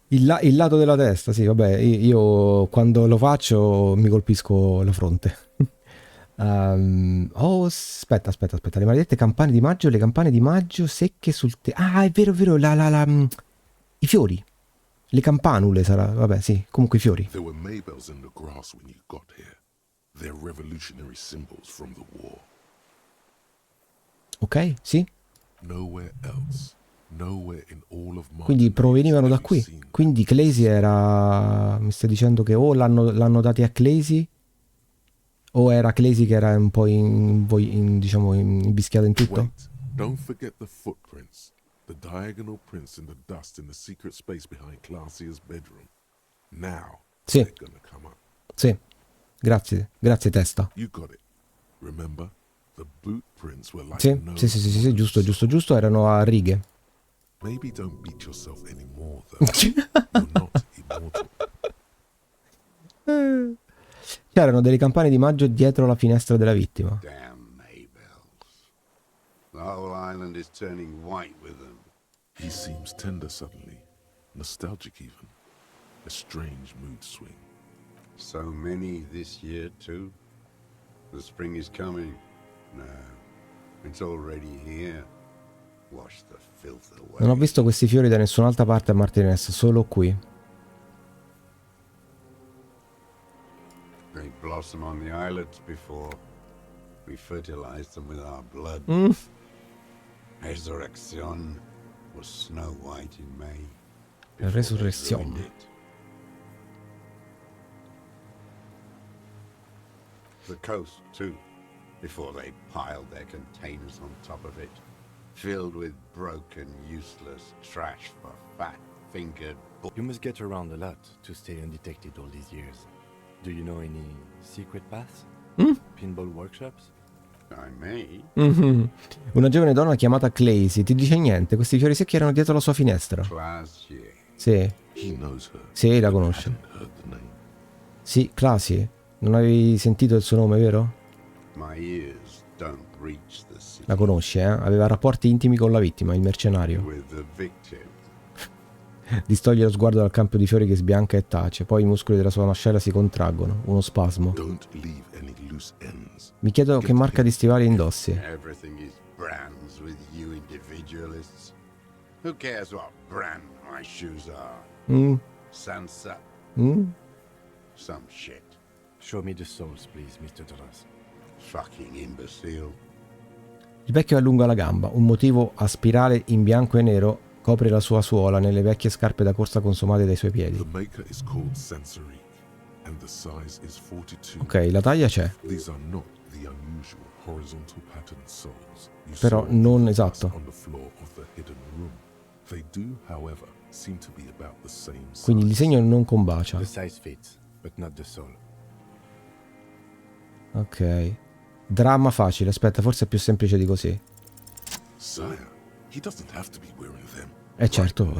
Il lato della testa, sì, vabbè, io quando lo faccio mi colpisco la fronte. Aspetta, le maledette campane di maggio, le campane di maggio secche sul è vero, i fiori. Le campanule sarà, vabbè, sì, comunque i fiori. There were Maybells in the grass when you got here. They're revolutionary symbols from the war. Ok, sì. Nowhere else. Nowhere in all of Quindi provenivano da qui. Seen. Quindi Clesi era... Mi stai dicendo che o l'hanno dati a Clesi, o era Clesi che era un po' diciamo imbischiato in tutto? Wait, don't forget the footprints. The diagonal prints in the dust in the secret space behind Classia's bedroom. Now, Sì. they're gonna come up. Sì. Grazie testa. You got it. Remember? The boot prints were like Sì, no sì, giusto, erano a righe. Maybe don't beat yourself anymore, though. You're not immortal. C'erano delle campane di maggio dietro la finestra della vittima. Damn Maybells. The whole island is turning white with them. He seems tender suddenly, nostalgic even. A strange mood swing. So many this year, too. The spring is coming. No, it's already here. Wash the filth away. Non ho visto questi fiori da nessun'altra parte a Martinez, solo qui. They blossom on the islets before we fertilize them with our blood. Resurrection was snow white in May. before they Resurrection. ruined it. The coast, too, before they piled their containers on top of it, filled with broken, useless trash for fat-fingered You must get around a lot to stay undetected all these years. Do you know any secret paths? Pinball workshops? I may. Una giovane donna chiamata Clasey. Ti dice niente? Questi fiori secchi erano dietro la sua finestra. Classier. Sì, He knows her. sì, la but conosce. hadn't heard the name. Sì, Classy. Non avevi sentito il suo nome, vero? My ears don't reach the city La conosce, eh? Aveva rapporti intimi con la vittima, il mercenario. with the victim. Distoglie lo sguardo dal campo di fiori che sbianca e tace. Poi i muscoli della sua mascella si contraggono. Uno spasmo. Don't leave any loose ends. Mi chiedo che marca di stivali indossi. Everything is brands with you individualists. Who cares what brand my shoes are? Sansa? Some shit. Show me the soles, please, Mr. Duras. Fucking imbecile. Il vecchio allunga la gamba. Un motivo a spirale in bianco e nero copre la sua suola nelle vecchie scarpe da corsa consumate dai suoi piedi. The maker is called Sensory, and the size is 42. Ok, la taglia c'è. These are not the unusual horizontal patterned soles you Però saw in non the esatto. on the floor of the hidden room. They do, however, seem to be about the same size. Quindi il disegno non combacia. The size fits, but not the sole. Ok. Dramma facile. Aspetta, forse è più semplice di così. Sire, he doesn't have to be wearing them. Certo,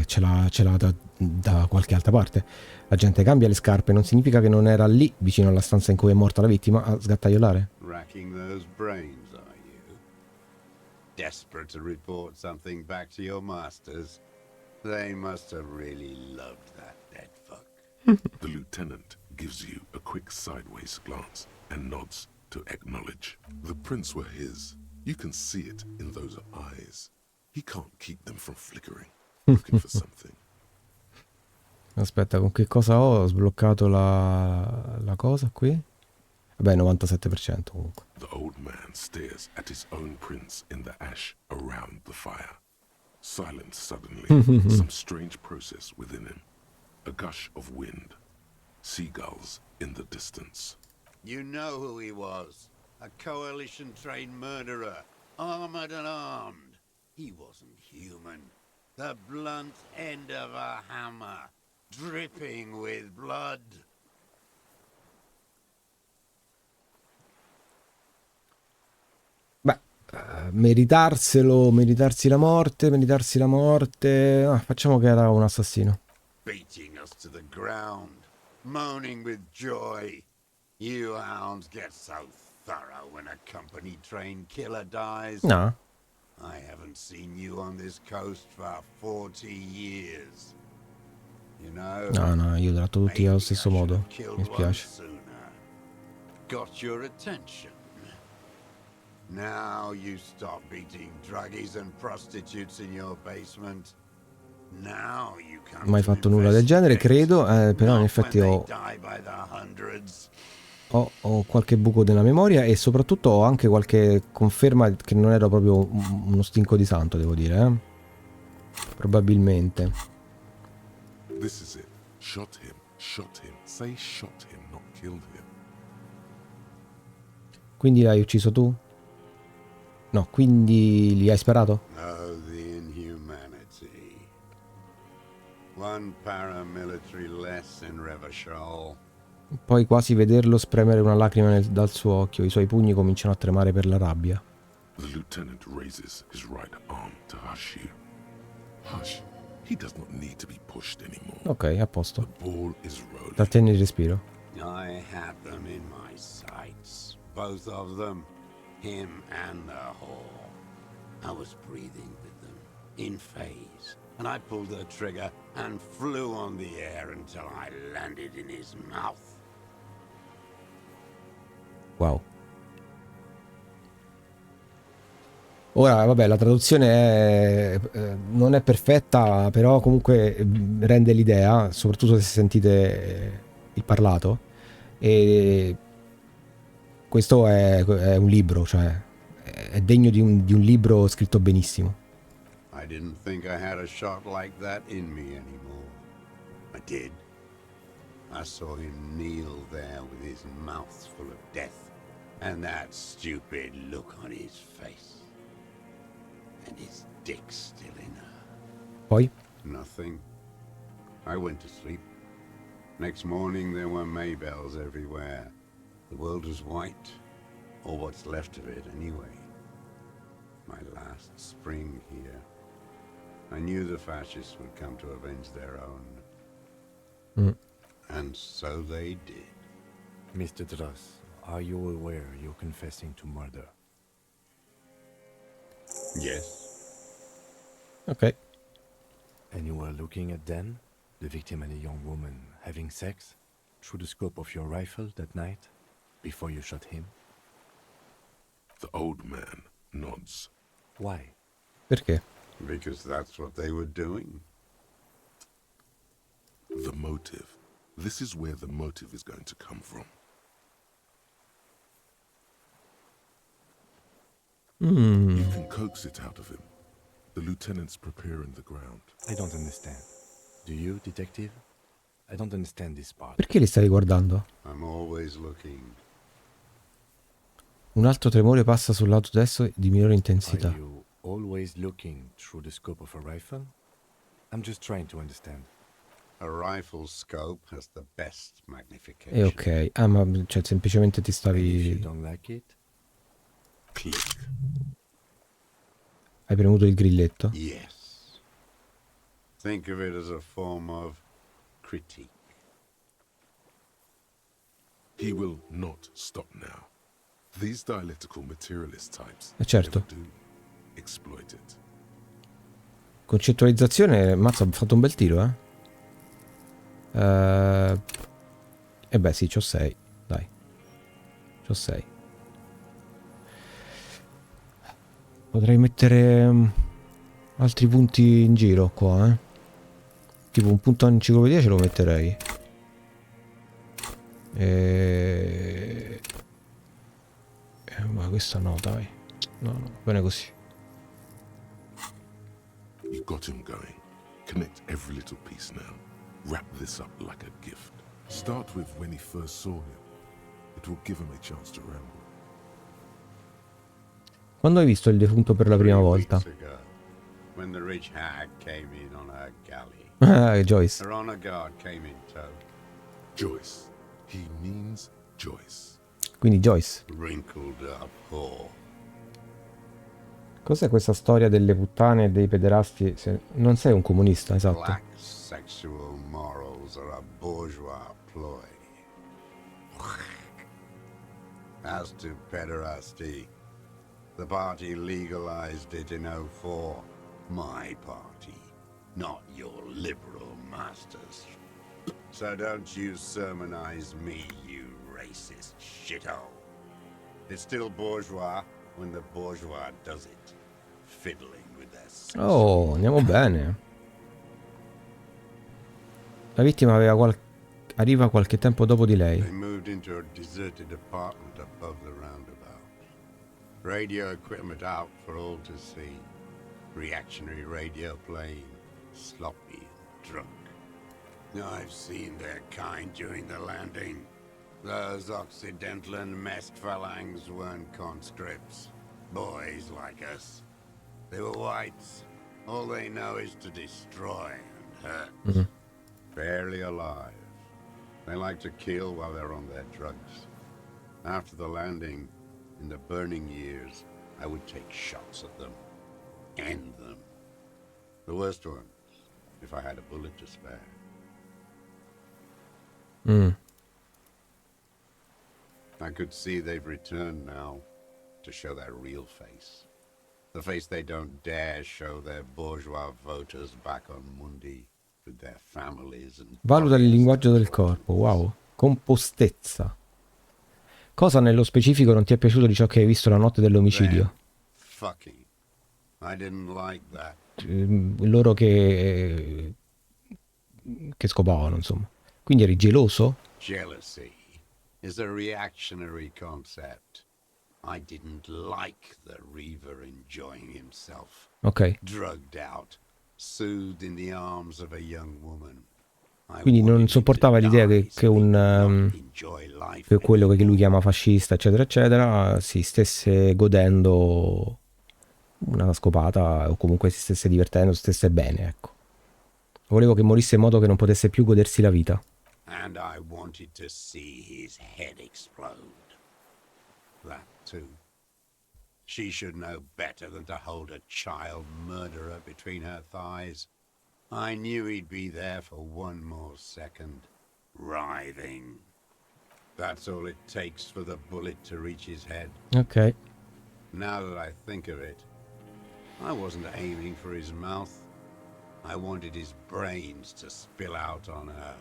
ce l'ha da qualche altra parte. La gente cambia le scarpe, non significa che non era lì, vicino alla stanza in cui è morta la vittima, a sgattaiolare. Racking those brains, are you? Desperate to report something back to your masters? They must have really loved that dead fuck. The lieutenant gives you a quick sideways glance and nods to acknowledge. The prints were his. You can see it in those eyes. He can't keep them from flickering, looking for something. Aspetta, con che cosa ho sbloccato la cosa qui? Vabbè, 97% comunque. The old man stares at his own prints in the ash around the fire. Silent suddenly, some strange process within him. A gush of wind. seagulls in the distance. You know who he was. A coalition-trained murderer, armored and armed. He wasn't human. The blunt end of a hammer, dripping with blood. Beh, meritarsi la morte. Ah, facciamo che era un assassino. Beating us to the ground, moaning with joy. You hounds get so thorough when a company-trained killer dies. No. I haven't seen you on this coast for 40 years. You know? No, io tratto tutti maybe allo I stesso should modo. have killed Mi one spiace. sooner. Got your attention. Now you stop beating druggies and prostitutes in your basement. Now you come Mai to fatto nulla del genere, credo, però in not effetti when ho they die by the hundreds. qualche buco nella memoria e soprattutto ho anche qualche conferma che non era proprio uno stinco di santo, devo dire, eh? Probabilmente. This is it. Shot him. Say shot him, not killed him. Quindi l'hai ucciso tu? No, quindi gli hai sparato? Oh, the inhumanity. One paramilitary less in Revachol. Poi quasi vederlo spremere una lacrima dal suo occhio, i suoi pugni cominciano a tremare per la rabbia. The lieutenant raises his right arm to hush you. Hush. He does not need to be pushed anymore. Ok, a posto. The ball is rolling. Trattieni il respiro. I had them in my sights. Both of them. Him and the whore. I was breathing with them. In phase. And I pulled the trigger and flew on the air until I landed in his mouth. Wow. Ora, vabbè, la traduzione non è perfetta, però comunque rende l'idea, soprattutto se sentite il parlato. E questo è un libro, cioè è degno di un libro scritto benissimo. I didn't think I had a shot like that in me anymore. I did. I saw him kneel there with his mouth full of death, and that stupid look on his face. And his dick still in her. Poi? Nothing. I went to sleep. Next morning there were Maybells everywhere. The world was white, or what's left of it anyway. My last spring here. I knew the fascists would come to avenge their own. And so they did. Mr. Dross, are you aware you're confessing to murder? Yes. Ok. And you were looking at Dan, the victim and a young woman, having sex through the scope of your rifle that night, before you shot him? The old man nods. Why? Perché? Because that's what they were doing. The motive. This is where the motive is going to come from. You can coax it out of him. The lieutenant's preparing the ground. I don't understand. Do you, detective? I don't understand this part. Perché li stai guardando? I'm always looking. Un altro tremore passa sul lato destro di minore intensità. Are you always looking through the scope of a rifle? I'm just trying to understand. A rifle scope has the best magnification. E ok. Ah, ma cioè semplicemente ti And if you stavi... don't like it? Click. Hai premuto il grilletto? Yes. Think of it as a form of critique. He will not stop now. These dialectical materialist types certo. never do exploit it. Concettualizzazione, mazza, ho fatto un bel tiro, E beh, sì, c'ho 6. Dai. C'ho 6. Potrei mettere altri punti in giro qua, Tipo un punto enciclopedia ce lo metterei. Ma questa no, dai. No, bene così. You got him going. Connect every little piece now. Wrap this up like a gift. Start with when he first saw him. It will give him a chance to ramble. Quando hai visto il defunto per la prima 3 volta? weeks ago, when the rich hag came in on her galley. Joyce. Her honor guard came in tow. Joyce. He means Joyce. Quindi Joyce. Wrinkled up whore. Cos'è questa storia delle puttane e dei pederasti? Non sei un comunista, esatto. Black sexual morals are a bourgeois ploy. As to pederasty, the party legalized it in '04. My party, not your liberal masters. So don't you sermonize me, you racist shithole. It's still bourgeois when the bourgeois does it. Fiddling with their sexual... Oh, andiamo bene. La vittima arriva qualche tempo dopo di They lei. moved into a deserted apartment above the roundabout. Radio equipment out for all to see. Reactionary radio playing, sloppy and drunk. I've seen their kind during the landing. Those Occidental and messed phalanx weren't conscripts. Boys like us. They were whites. All they know is to destroy and hurt. Barely alive. They like to kill while they're on their drugs. After the landing, in the burning years, I would take shots at them. End them. The worst ones, if I had a bullet to spare. I could see they've returned now to show their real face. The face they don't dare show their bourgeois voters back on Mundi with their families and... Valuta il linguaggio del corpo, wow. Compostezza. Cosa nello specifico non ti è piaciuto di ciò che hai visto la notte dell'omicidio? Fucking. I didn't like that. Loro che scopavano, insomma. Quindi eri geloso? Jealousy is a reactionary concept. I didn't like the Reaver enjoying himself. Ok. Drugged out, soothed in the arms of a young woman. I Quindi non wanted him to sopportava l'idea die che so he un could not enjoy life che quello che lui anymore. chiama fascista, eccetera, eccetera, si stesse godendo una scopata o comunque si stesse divertendo, stesse bene, ecco. Volevo che morisse in modo che non potesse più godersi la vita. And I wanted to see his head explode. That too. She should know better than to hold a child murderer between her thighs. I knew he'd be there for one more second, writhing. That's all it takes for the bullet to reach his head. Ok. Now that I think of it, I wasn't aiming for his mouth. I wanted his brains to spill out on her.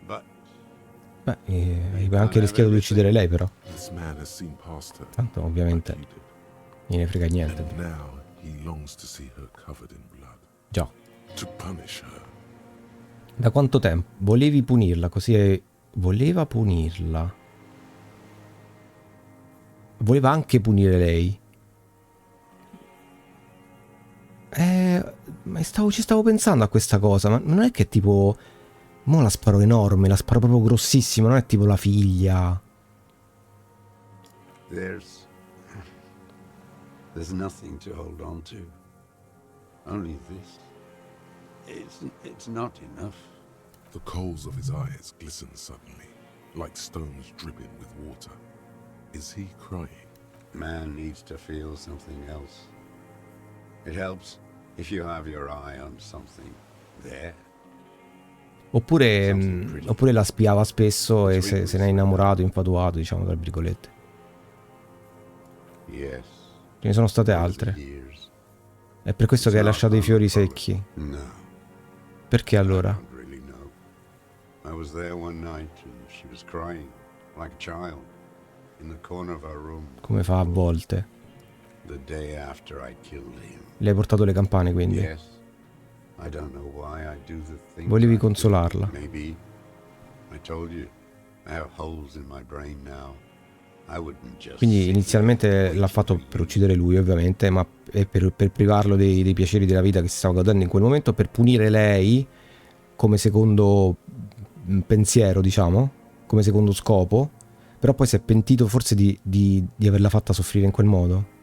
But Beh, hai anche rischiato di uccidere lei, però. This man has seen past her. Tanto like ovviamente you did. gliene frega niente. And now he longs to see her covered in blood. Già. To punish her. Da quanto tempo? Volevi punirla, così voleva punirla. Voleva anche punire lei. Ma ci stavo pensando a questa cosa, ma non è che tipo... Mo la sparo enorme, la sparo proprio grossissima, non è tipo la figlia. there's nothing to hold on to. Only this. It's not enough. The coals of his eyes glisten suddenly, like stones dripping with water. Is he crying? Man needs to feel something else. It helps if you have your eye on something there. Oppure la spiava spesso e se ne è innamorato, infatuato, diciamo, tra virgolette. Yes. Ce ne sono state those altre. years. È per questo che hai lasciato i fiori secchi. No. Perché allora? I don't really know. I was there one night and she was crying like a child in the corner of her room Come fa a volte. the day after I killed him. Le hai portato le campane, quindi. Yes. I don't know why I do the things Volevi I do. consolarla. Maybe. I told you. I have holes in my brain now. I wouldn't just Quindi sit inizialmente here l'ha waiting fatto for per you. uccidere lui, ovviamente, ma è per privarlo dei piaceri della vita che si stava godendo in quel momento, per punire lei come secondo pensiero, diciamo, come secondo scopo, però poi si è pentito forse di averla fatta soffrire in quel modo,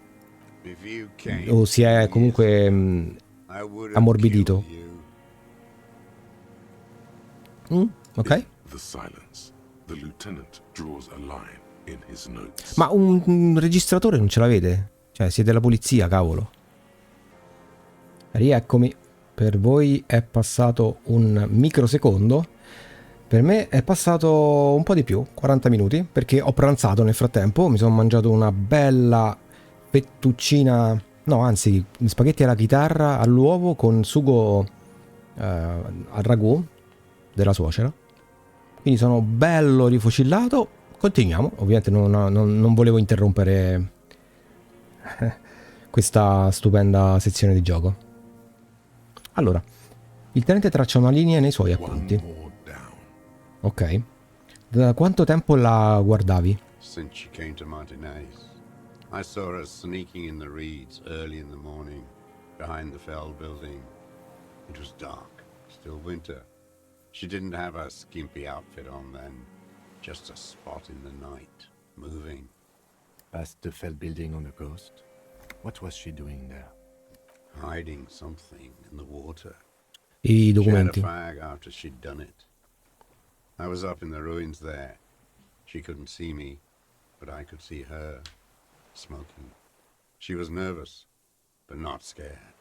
If you came o si è 2 comunque years ago, I would have ammorbidito. killed you. Ok. The silence. The lieutenant draws a line in his notes. Ma un registratore non ce l'avete? Cioè, siete la polizia, cavolo. Rieccomi. Per voi è passato un microsecondo. Per me è passato un po' di più, 40 minuti, perché ho pranzato nel frattempo. Mi sono mangiato una bella fettuccina, no, anzi, spaghetti alla chitarra all'uovo con sugo al ragù della suocera. Quindi sono bello rifocillato. Continuiamo. Ovviamente non volevo interrompere questa stupenda sezione di gioco. Allora, il tenente traccia una linea nei suoi One appunti. more down. Ok. Da quanto tempo la guardavi? Since she came to Martinez, I saw her sneaking in the reeds early in the morning, behind the Fell building. It was dark, still winter. She didn't have her skimpy outfit on then, just a spot in the night, moving. Past the Fell building on the coast? What was she doing there? Hiding something in the water. I She had a documenti. fag after she'd done it. I was up in the ruins there. She couldn't see me, but I could see her, smoking. She was nervous, but not scared.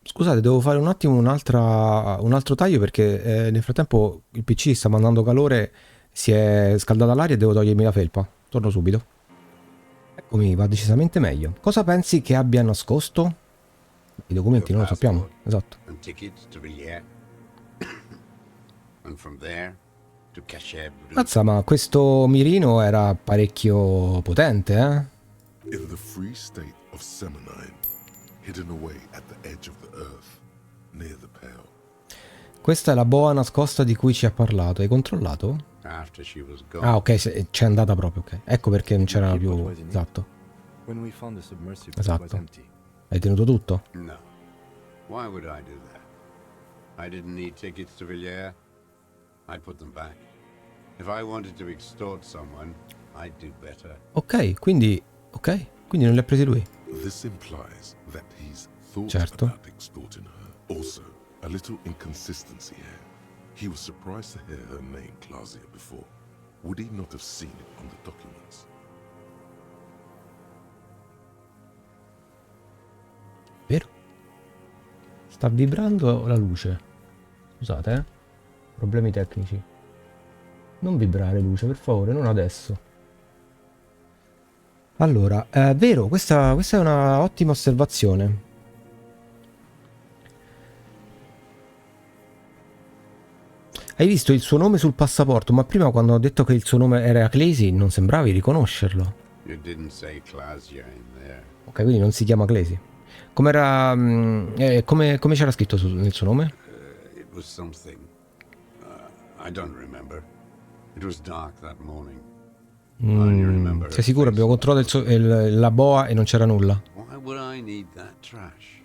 Scusate, devo fare un attimo un altro taglio perché nel frattempo il PC sta mandando calore, si è scaldata l'aria e devo togliermi la felpa. Torno subito. Eccomi, va decisamente meglio. Cosa pensi che abbia nascosto? I documenti non lo sappiamo. Esatto. And tickets to Villiers. And from there to Cachet. Mazza, ma questo mirino era parecchio potente, eh? In the free state of Semonine, hidden away at the edge of the earth, near the Pale. Questa è la boa nascosta di cui ci ha parlato. Hai controllato? After she was gone. Ah, ok, c'è andata proprio, ok. Ecco perché non c'era Keep più... what was in it. Esatto. When we found the submersible, it Esatto. was empty. Hai tenuto tutto? No. Why would I do that? I didn't need tickets to Villiers. I put them back. If I wanted to extort someone, I'd do better. Ok, quindi non li ha presi lui. This implies that he's thought Certo. about extorting her. Also, a little inconsistency here. He was surprised to hear her name Clausia before. Would he not have seen it on the documents? Vero? Sta vibrando la luce. Scusate, problemi tecnici. Non vibrare luce, per favore, non adesso. Allora, vero, questa è una ottima osservazione. Hai visto il suo nome sul passaporto, ma prima quando ho detto che il suo nome era Clesi non sembravi riconoscerlo. You didn't say Clausia in there. Ok, quindi non si chiama Clesi. Com'era, come c'era scritto nel suo nome? It was something. I don't remember. It was dark that morning. I only remember Sei her sicuro? face. Abbiamo controllato la boa e non c'era nulla. Why would I need that trash?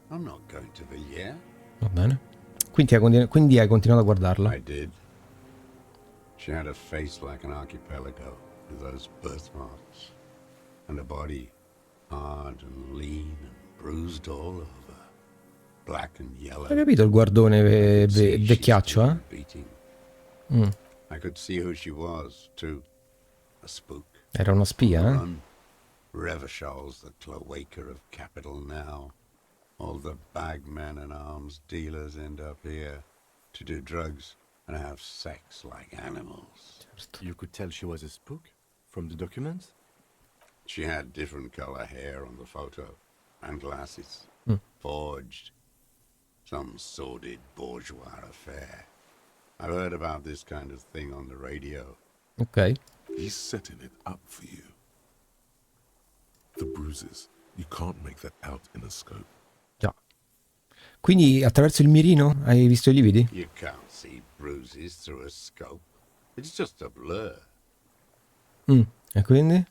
I'm not going to Villiers. Va bene. Quindi hai continuato a guardarla. I did. She had a face like an archipelago with those birthmarks. And a body hard and lean and bruised all over. Black and yellow. Hai capito il guardone vecchiaccio, eh? Beating. Mm. I could see who she was, too. A spook. Era una spia, eh? Run. Revershal's the cloaca of capital now. All the bagmen and arms dealers end up here to do drugs and have sex like animals. You could tell she was a spook from the documents? She had different color hair on the photo and glasses. Forged. Some sordid bourgeois affair. I've heard about this kind of thing on the radio. Ok. He's setting it up for you. The bruises, you can't make that out in a scope. Già. Quindi attraverso il mirino hai visto i lividi? You can't see bruises through a scope. It's just a blur. E quindi?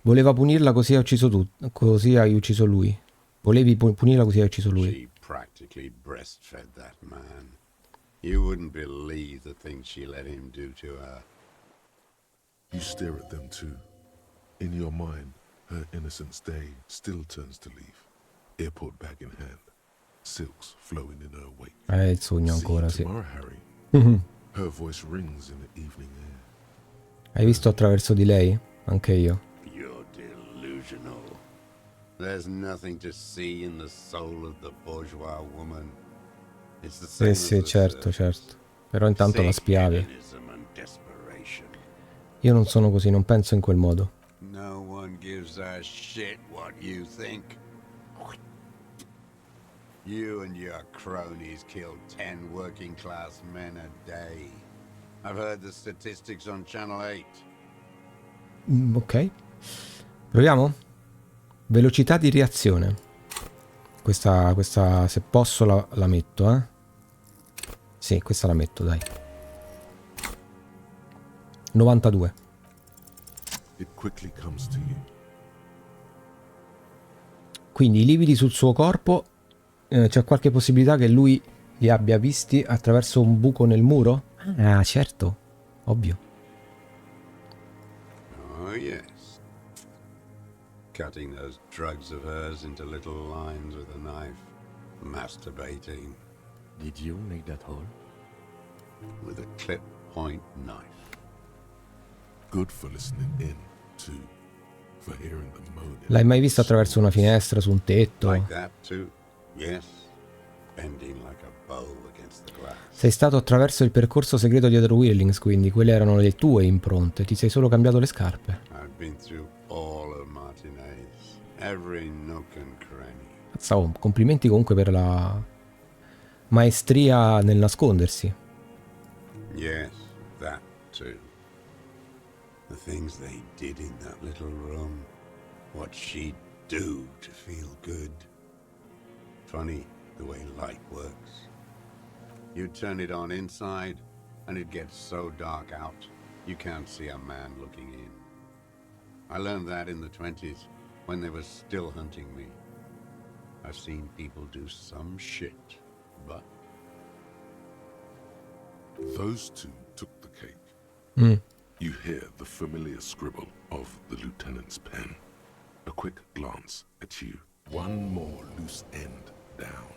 Voleva punirla così hai ucciso tu. Così hai ucciso lui. Volevi punirla così hai ucciso lui. She practically breastfed that man. You wouldn't believe the things she let him do to her. You stare at them too. In your mind, her innocence day still turns to leaf. Airport bag in hand. Silks flowing in her wake. Il sogno ancora, See sì. you tomorrow, Harry. Her voice rings in the evening air. Hai visto attraverso di lei? Anche io. You're delusional. There's nothing to see in the soul of the bourgeois woman. It's the same Sì, as sì, the certo, service. certo. Però intanto la Sick spiavi. hedonism and desperation. Io non sono così, non penso in quel modo. No one gives a shit what you think. You and your cronies kill 10 working class men a day. I've heard the statistics on Channel 8. Ok. Proviamo? Velocità di reazione. Questa se posso la metto, eh. Sì, questa la metto, dai. 92. It quickly comes to you. Quindi i lividi sul suo corpo, c'è qualche possibilità che lui li abbia visti attraverso un buco nel muro? Ah, certo, ovvio. Oh, yes. Cutting those drugs of hers into little lines with a knife. Masturbating Did you make that hole? with a clip point knife. Good for listening in, too. For hearing the moaning. L'hai mai vista attraverso una finestra, su un tetto? Like that, too? Yes. Bending like a bow against the glass. Sei stato attraverso il percorso segreto di Other Willings, quindi quelle erano le tue impronte, ti sei solo cambiato le scarpe. I've been through all of Martinez. Every nook and cranny. Mazza, complimenti comunque per la maestria nel nascondersi. Yes, that too. The things they did in that little room. What she'd do to feel good. Funny the way light works. You'd turn it on inside, and it gets so dark out, you can't see a man looking in. I learned that in the 20s, when they were still hunting me. I've seen people do some shit, but Those two took the cake. You hear the familiar scribble of the lieutenant's pen. A quick glance at you. One more loose end down.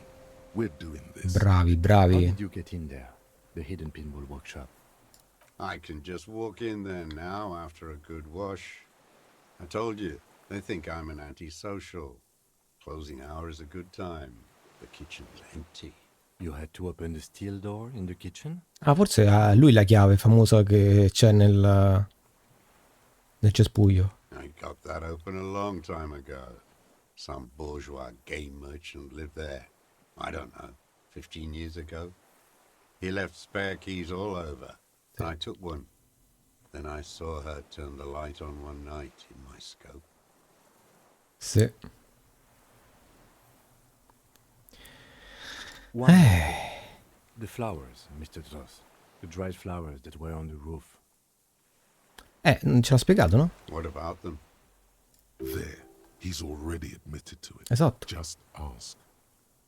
We're doing this. Bravi, How bravi. did you get in there? The hidden pinball workshop. I can just walk in there now after a good wash. I told you, they think I'm an antisocial. Closing hour is a good time. The kitchen's empty. You had to open the steel door in the kitchen? Ah, forse ha lui la chiave famosa che c'è nel cespuglio. I got that open a long time ago. Some bourgeois game merchant lived there. I don't know, 15 years ago. He left spare keys all over. I took one. Then I saw her turn the light on one night in my scope. Sì. The flowers, Mr. Dross. The dried flowers that were on the roof. Non ce l'ha spiegato, no? What about them? There. He's already admitted to it. Esatto. Just ask.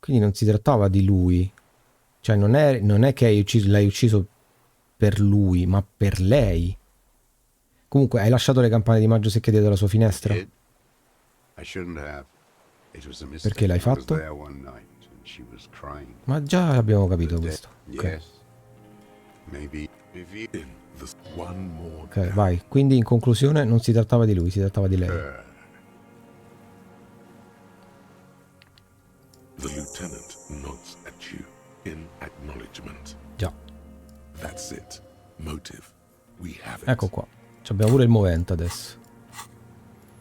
Quindi non si trattava di lui. Cioè non è che l'hai ucciso per lui, ma per lei. Comunque, hai lasciato le campane di maggio secche dietro la sua finestra? Did? I shouldn't have. It was a mistake. Perché l'hai I was fatto? there one night and she was crying. Ma già abbiamo capito questo. Ok, Yes. Maybe if you In the one more ok, down. vai. Quindi in conclusione non si trattava di lui, si trattava di lei. The lieutenant nods at you in acknowledgement. Già, That's it. Motive. We have it. ecco qua. Ci abbiamo pure il movente adesso.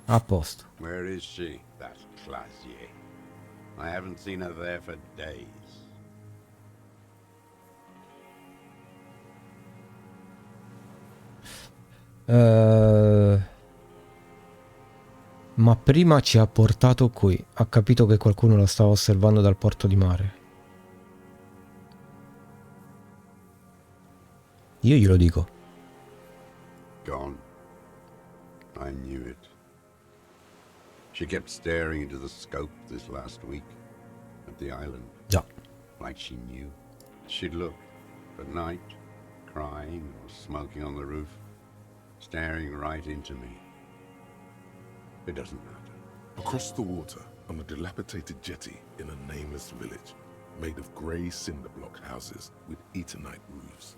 A posto. Where is she, that Clasier? I haven't seen her there for days. Ma prima ci ha portato qui. Ha capito che qualcuno la stava osservando dal porto di mare. Io glielo dico. Gone. I knew it. She kept staring into the scope this last week. A the island. Già. Like she knew. She'd look at night, crying or smoking on the roof, staring right into me. It doesn't matter. Across the water, on a dilapidated jetty in a nameless village, made of grey cinder block houses with Eternite roofs,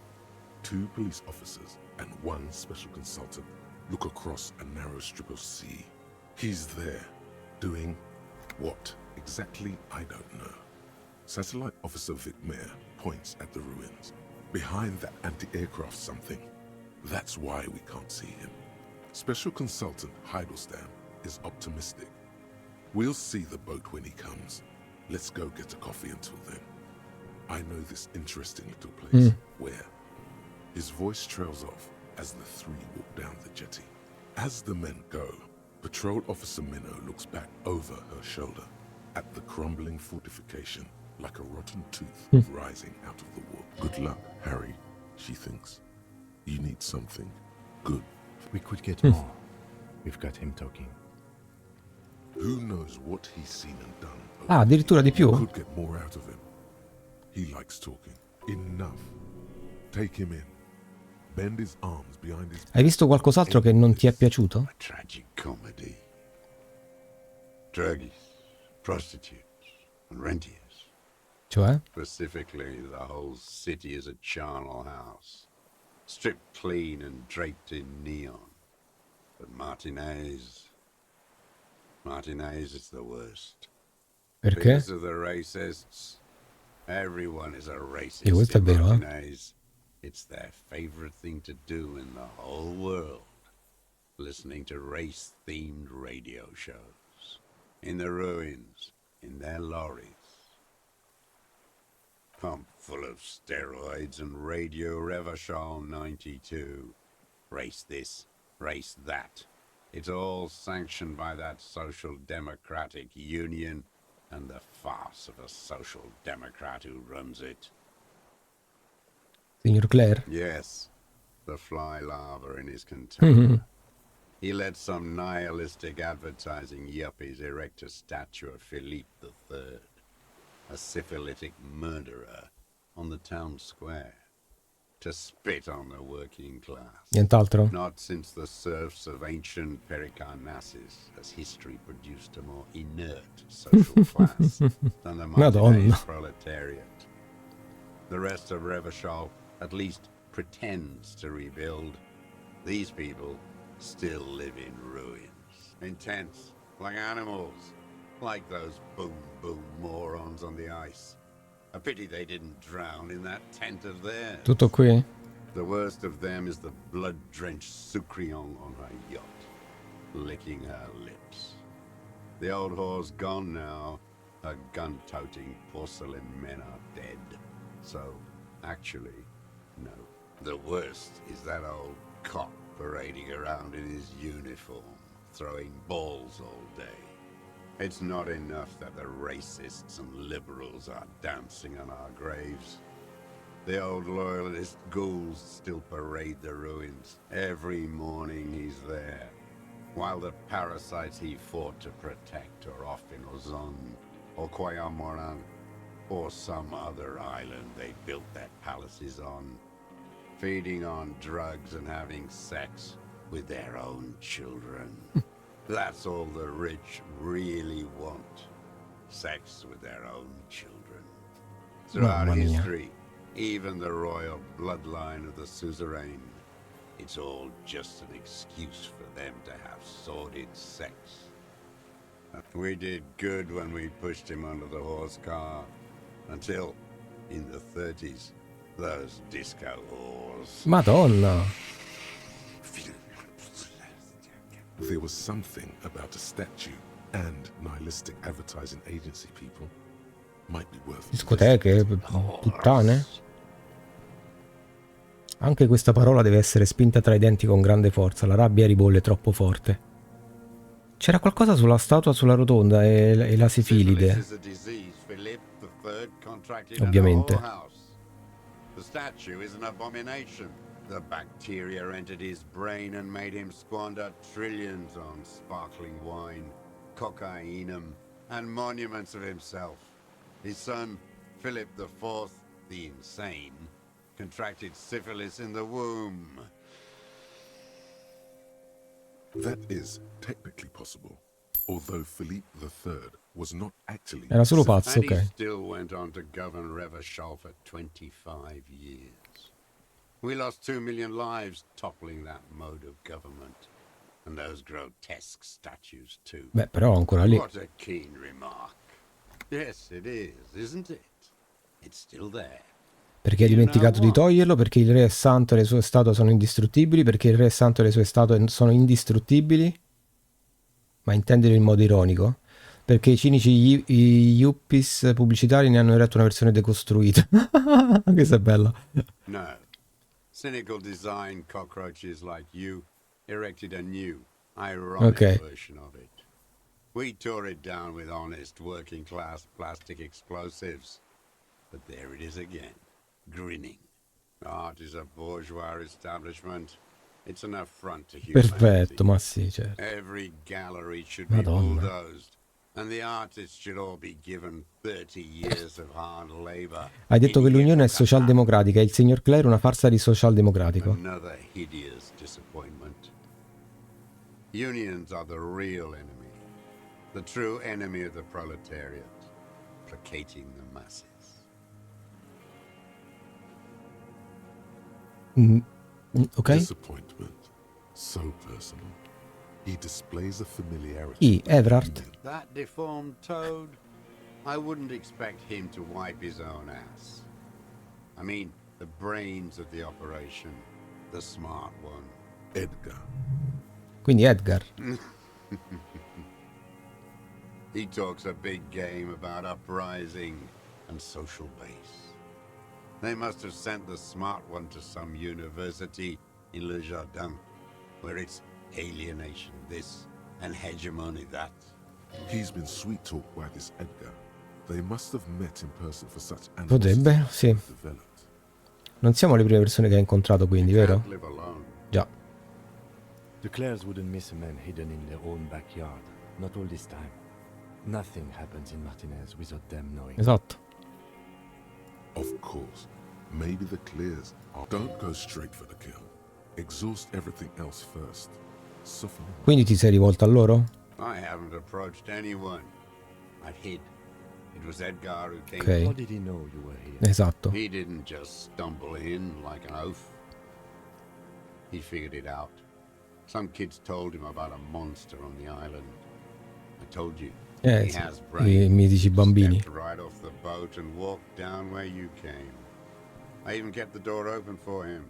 2 police officers and 1 special consultant look across a narrow strip of sea. He's there, doing what exactly, I don't know. Satellite Officer Vic Mayer points at the ruins. Behind that anti-aircraft something. That's why we can't see him. Special Consultant Heidelstein is optimistic. We'll see the boat when he comes. Let's go get a coffee until then. I know this interesting little place. Where? His voice trails off as the 3 walk down the jetty. As the men go, Patrol Officer Minnow looks back over her shoulder at the crumbling fortification, like a rotten tooth rising out of the wall. Good luck, Harry, she thinks. You need something good. We could get more. We've got him talking. Who knows what he's seen and done. Ah, addirittura di più? Could get more out of him. He likes talking. Enough. Take him in. Bend his arms behind his... Hai visto qualcos'altro che non ti è piaciuto? A tragic comedy. Druggies, prostitutes, and rentiers. Cioè? Specifically, the whole city is a charnel house. Stripped clean and draped in neon. But Martinez is the worst. Perché? Because of the racists. Everyone is a racist questo è in vero, Martinez. It's their favorite thing to do in the whole world. Listening to race-themed radio shows. In the ruins. In their lorries. Pumped full of steroids and Radio Revachol 92. Race this, race that. It's all sanctioned by that Social Democratic Union and the farce of a Social Democrat who runs it. Signor Claire? Yes, the fly larva in his container. He let some nihilistic advertising yuppies erect a statue of Philippe III, a syphilitic murderer, on the town square, to spit on the working class. Nient'altro? Not since the serfs of ancient Pericarnassus has history produced a more inert social class than the Martinez proletariat. The rest of Revachol at least pretends to rebuild. These people still live in ruins, in tents, like animals, like those boom morons on the ice. A pity they didn't drown in that tent of theirs. Tutto qui? The worst of them is the blood-drenched Sucrion on her yacht, licking her lips. The old whore's gone now. Her gun-toting porcelain men are dead. So, actually, no. The worst is that old cop parading around in his uniform, throwing balls all day. It's not enough that the racists and liberals are dancing on our graves. The old loyalist ghouls still parade the ruins. Every morning he's there, while the parasites he fought to protect are off in Ozon, or Quayamoran, or some other island they built their palaces on, feeding on drugs and having sex with their own children. That's all the rich really want. Sex with their own children. Throughout history, even the royal bloodline of the suzerain, it's all just an excuse for them to have sordid sex. We did good when we pushed him under the horse car, until, in the 30s, those disco whores. Madonna! There was something about a statue and nihilistic advertising agency people. Might be worth Discoteche, puttane. Anche questa parola deve essere spinta tra i denti con grande forza. La rabbia ribolle troppo forte. C'era qualcosa sulla statua sulla rotonda e la sifilide. Ovviamente. The statue is an abomination. The bacteria entered his brain and made him squander trillions on sparkling wine, cocainum, and monuments of himself. His son, Philip IV, the insane, contracted syphilis in the womb. That is technically possible, although Philippe III was not actually. Era solo pazzo, And he ok. still went on to govern Revachol for 25 years. We lost 2 million lives toppling that mode of government. And those grotesque statues too. Beh, però ancora lì. What a keen remark. Yes, it is, isn't it? It's still there. Perché hai dimenticato di toglierlo? Perché il re è santo e le sue statue sono indistruttibili? Perché il re è santo e le sue statue sono indistruttibili? Ma intenderlo in modo ironico? Perché i cinici i yuppies pubblicitari ne hanno eretto una versione decostruita. Questa è bella. No. Cynical design cockroaches like you erected a new, ironic version of it. We tore it down with honest working class plastic explosives. But there it is again, grinning. Art is a bourgeois establishment. It's an affront to humanity. Perfetto, ma sì, certo. Every gallery should be bulldozed. And the artists should all be given 30 years of hard labor. Hai detto che l'Unione è socialdemocratica e il signor Clare una farsa di socialdemocratico. Another hideous disappointment. Unions are the real enemy. The true enemy of the proletariat. Placating the masses. Ok? Disappointment. So personal. He displays a familiarity. Everard. That deformed toad? I wouldn't expect him to wipe his own ass. I mean, the brains of the operation. The smart one. Edgar. Quindi Edgar. He talks a big game about uprising and social base. They must have sent the smart one to some university in Le Jardin, where it's alienation this and hegemony that. He's been sweet-talked by this Edgar. They must have met in person for such Potrebbe, sì. developed. Non siamo le prime persone che ha incontrato, quindi, vero? Can't live alone. Già. The Clares wouldn't miss a man hidden in their own backyard. Not all this time. Nothing happens in Martinez without them knowing. Esatto. Of course. Maybe the clears don't go straight for the kill. Exhaust everything else first. Soften them. Quindi ti sei rivolto a loro? I haven't approached anyone. I hid. It was Edgar who came. Ok. How did he know you were here? Esatto. He didn't just stumble in like an oaf. He figured it out. Some kids told him about a monster on the island. I told you. He Sì, has i brains. mitici bambini. Stepped right off the boat and walked down where you came. I even kept the door open for him.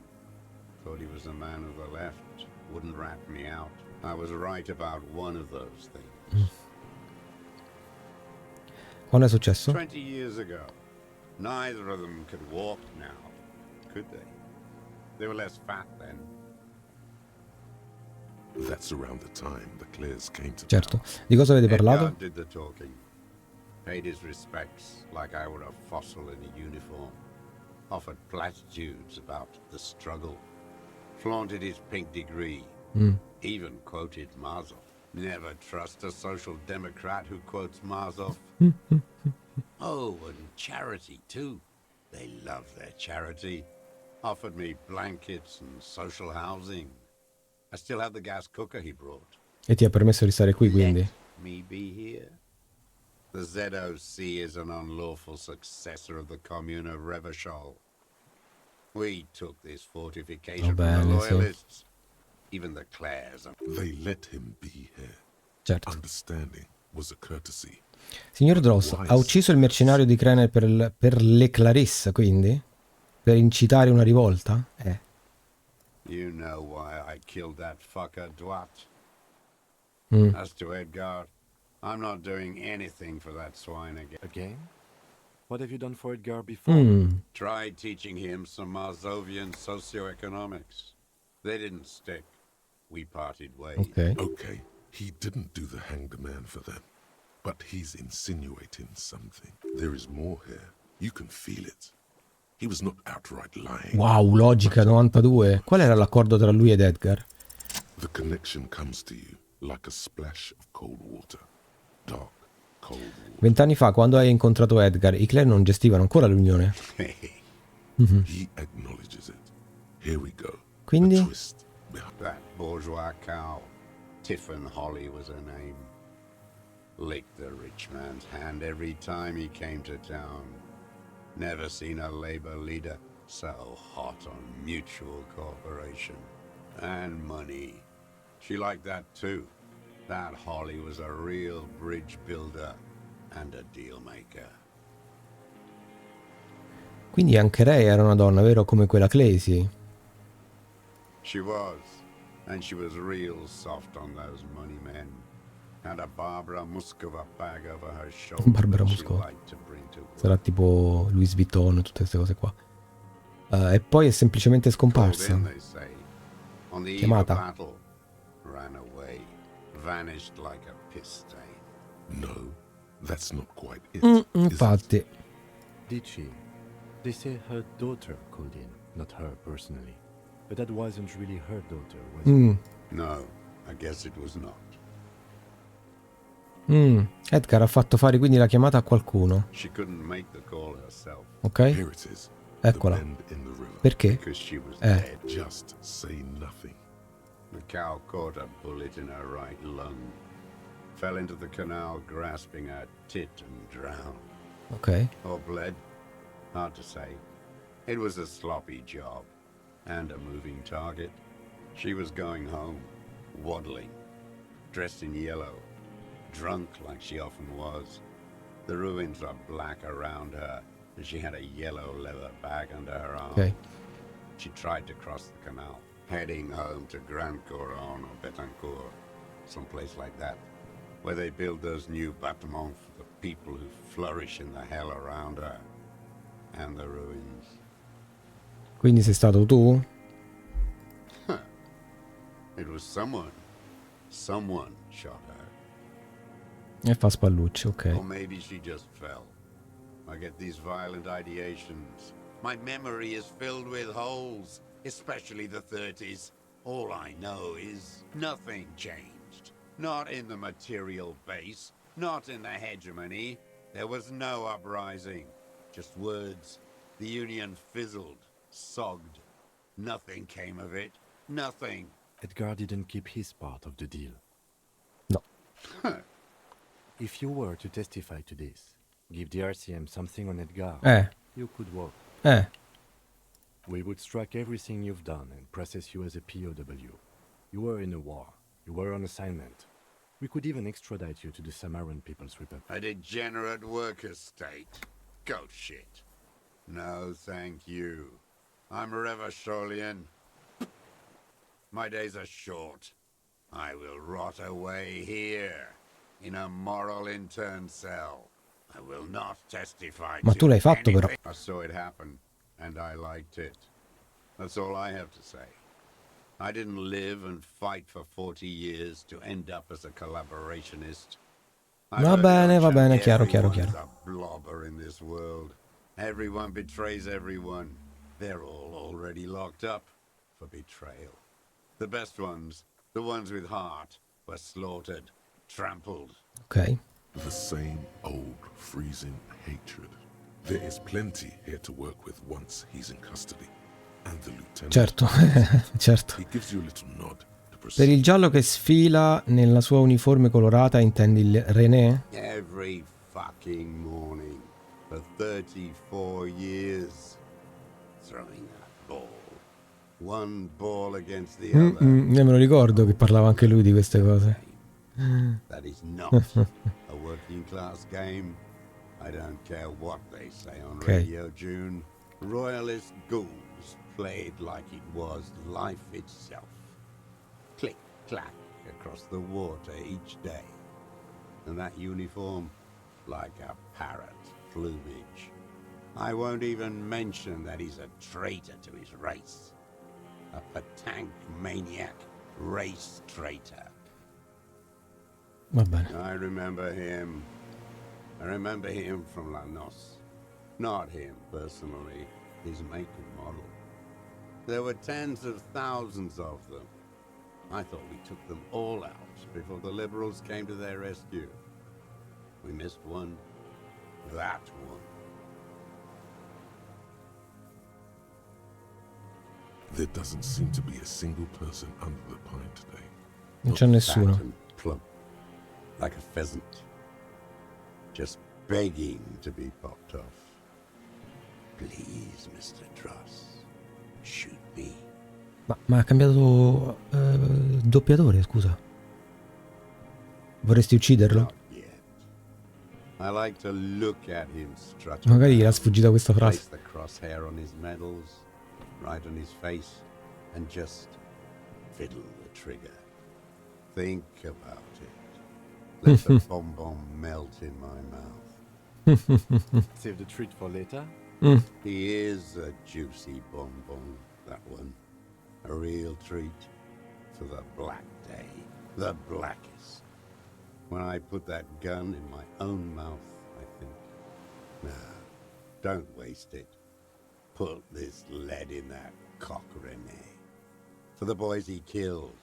Thought he was a man of the left. Wouldn't rat me out. I was right about one of those things. Quando è successo? 20 years ago. Neither of them could walk now, could they? They were less fat then. That's around the time the clears came to Certo. Di cosa avete parlato? Edgar did the talking. Paid his respects like I were a fossil in a uniform. Offered platitudes about the struggle. Flaunted his pink degree. Even quoted Marzoff. Never trust a social democrat who quotes Marzoff. Oh, and charity too. They love their charity. Offered me blankets and social housing. I still have the gas cooker he brought. E ti ha permesso di stare qui, quindi? Let me be here. The ZOC is an unlawful successor of the Commune of Revachol. We took this fortification from the loyalists. Even the Clares. They let him be here. Certo. Understanding was a courtesy. Signor Dross, ha ucciso il mercenario di Krenner per le Clarisse, quindi? Per incitare una rivolta? You know why I killed that fucker, Dwat. As to Edgar, I'm not doing anything for that swine again. Again? What have you done for Edgar before? Tried teaching him some Marzovian socioeconomics. They didn't stick. We parted ways. Ok. Okay, he didn't do the hanged man for them. But he's insinuating something. There is more here. You can feel it. He was not outright lying. Wow, logica 92. Qual era l'accordo tra lui ed Edgar? The connection comes to you like a splash of cold water. Dark, cold water. 20 anni fa, quando hai incontrato Edgar, i clan non gestivano ancora l'Unione. He acknowledges it. Here we go. Quindi? The twist. That bourgeois cow, Tiffin Holly was her name, licked the rich man's hand every time he came to town. Never seen a labor leader so hot on mutual cooperation and money. She liked that too. That Holly was a real bridge builder and a deal maker. Quindi anche lei era una donna, vero? Come quella Clasey. She was, and she was real soft on those money men. Had a Barbara Muscova bag over her shoulder. Barbara she Muscova. liked to bring to work. Sarà tipo Louis Vuitton e tutte queste cose qua. E poi è semplicemente Called scomparsa. in, they say. On the eve of Chiamata. battle, ran away, vanished like a piss stain. No, that's not quite it. is it? Infatti. Did she? They say her daughter called in, not her personally. But that wasn't really her daughter, was it? No, I guess it was not. Edgar ha fatto fare quindi la chiamata a qualcuno. She couldn't make the call herself Ok? Here it is. The Eccola. bend in the river. Perché? because she was Eh. dead. Just say nothing. The cow caught a bullet in her right lung, fell into the canal grasping her tit and drowned. Ok. Or bled. Hard to say. It was a sloppy job and a moving target. She was going home, waddling, dressed in yellow, drunk like she often was. The ruins are black around her, and she had a yellow leather bag under her arm. Ok. She tried to cross the canal, heading home to Grand Couronne or Betancourt, someplace like that, where they build those new bâtiments for the people who flourish in the hell around her and the ruins. Quindi sei stato tu? It was someone. Someone shot her. E fa spallucci, ok. Or maybe she just fell. I get these violent ideations. My memory is filled with holes, especially the 30s. All I know is nothing changed. Not in the material base, not in the hegemony. There was no uprising. Just words. The Union fizzled, sogged. Nothing came of it. Nothing. Edgar didn't keep his part of the deal. No. If you were to testify to this, give the RCM something on Edgar, you could walk. We would strike everything you've done and process you as a POW. You were in a war. You were on assignment. We could even extradite you to the Samaran People's Republic. A degenerate worker state. Go shit. No, thank you. I'm Revacholian. My days are short. I will rot away here, in a moral intern cell. I will not testify Ma to tu l'hai fatto però. anything. I saw it happen, and I liked it. That's all I have to say. I didn't live and fight for 40 years to end up as a collaborationist. Va bene, chiaro. Everyone's a blobber in this world. Everyone betrays everyone. They're all already locked up for betrayal. The best ones, the ones with heart, were slaughtered, trampled. Ok. The same old freezing hatred. There is plenty here to work with once he's in custody. And the lieutenant. Certo, certo. He gives you a little nod to Per proceed. il giallo che sfila nella sua uniforme colorata intendi il René? Every fucking morning for 34 years. Throwing that ball. One ball against the other. Io me lo ricordo che parlava anche lui di queste cose. That is not a working class game. I don't care what they say on Okay. Radio June. Royalist ghouls played like it was life itself. Click, clack across the water each day. And that uniform, like a parrot plumage. I won't even mention that he's a traitor to his race. A petanque maniac, race traitor. Va bene. I remember him. I remember him from La Noce. Not him personally, his make and model. There were tens of thousands of them. I thought we took them all out before the liberals came to their rescue. We missed one. That one. There doesn't seem to be a single person under the pine today. Non c'è nessuno. Fat and plump, like a pheasant. Just begging to be popped off. Please, Mr. Dross, shoot me. Ma ha cambiato doppiatore, scusa. Vorresti ucciderlo? Not yet. I like to look at him strutting. Magari gli era sfuggita questa frase. Place the crosshair on his medals, right on his face, and just fiddle the trigger. Think about it. Let the bomb melt in my mouth. Save the treat for later. He is a juicy bonbon, that one. A real treat for the black day. The blackest. When I put that gun in my own mouth, I think, no, don't waste it. Put this lead in that cock, Rene. For the boys he killed.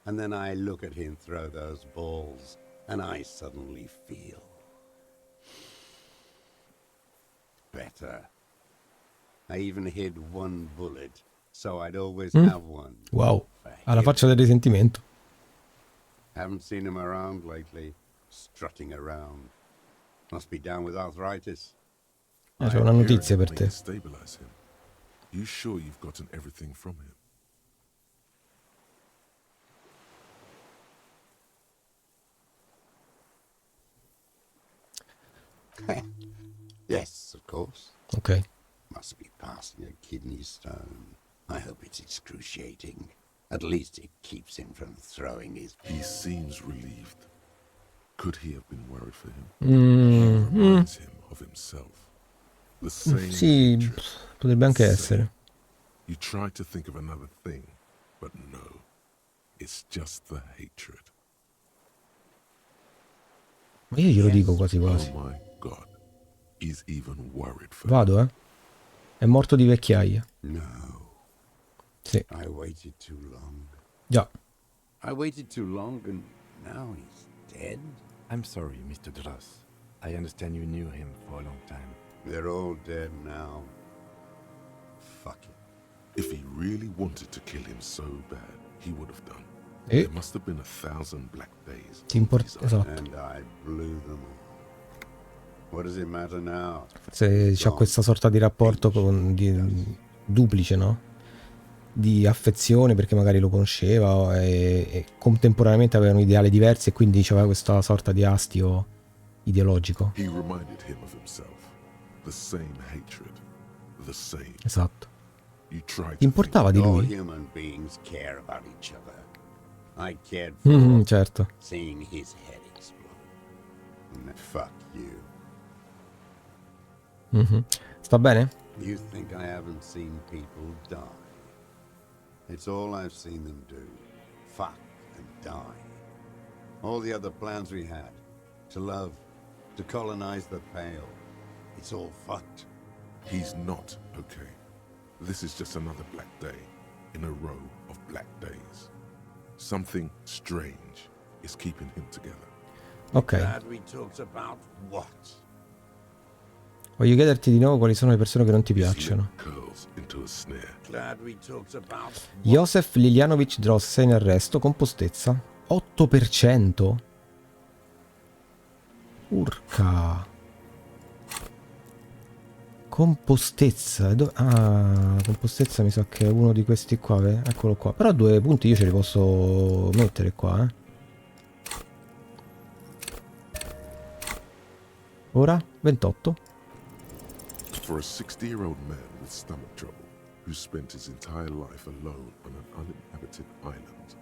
And then I look at him throw those balls, and I suddenly feel better. I even hid one bullet, so I'd always have one. Wow, ha la faccia del risentimento. Haven't seen him around lately, strutting around. Must be down with arthritis. C'è una notizia per te. Stabilize him. You sure you've gotten everything from him? Yes, of course. Ok. Must be passing a kidney stone. I hope it's excruciating. At least it keeps him from throwing his... He seems relieved. Could he have been worried for him? He reminds him of himself. The same Sì, hatred. potrebbe anche essere. You try to think of another thing, but no. It's just the hatred. Ma io glielo dico quasi quasi. Oh my God. He's even worried for Vado, him. È morto di vecchiaia. No. Sì. I waited too long. Già. I waited too long and now he's dead? I'm sorry, Mr. Dross. I understand you knew him for a long time. They're all dead now. Fuck it. If he really wanted to kill him so bad, he would have done. E There must have been 1,000 black days. esatto. And I blew them all. What does it matter now? Forse c'ha questa sorta di rapporto duplice, no? Di affezione, perché magari lo conosceva e contemporaneamente avevano ideali diversi e quindi c'aveva questa sorta di astio ideologico. He reminded him of himself. The same hatred. The same. Esatto. You tried Ti importava di All lui? human beings care about each other. I cared for Certo. seeing his head explode. Fuck you. Sta bene? You think I haven't seen people die? It's all I've seen them do. Fuck and die. All the other plans we had. To love. To colonize the Pale. It's all fucked. He's not okay. This is just another black day in a row of black days. Something strange is keeping him together. Ok. Glad we talked about what? Voglio chiederti di nuovo quali sono le persone che non ti His lip piacciono. curls into a snare. Glad we talked about what? Josef Liljanovic Dross, sei in arresto, compostezza 8%. Urca. Compostezza. Compostezza mi sa che è uno di questi qua, eccolo qua. Però 2 punti io ce li posso mettere qua, Ora 28. For a 60-year-old man with stomach trouble who spent his entire life alone on an uninhabited island,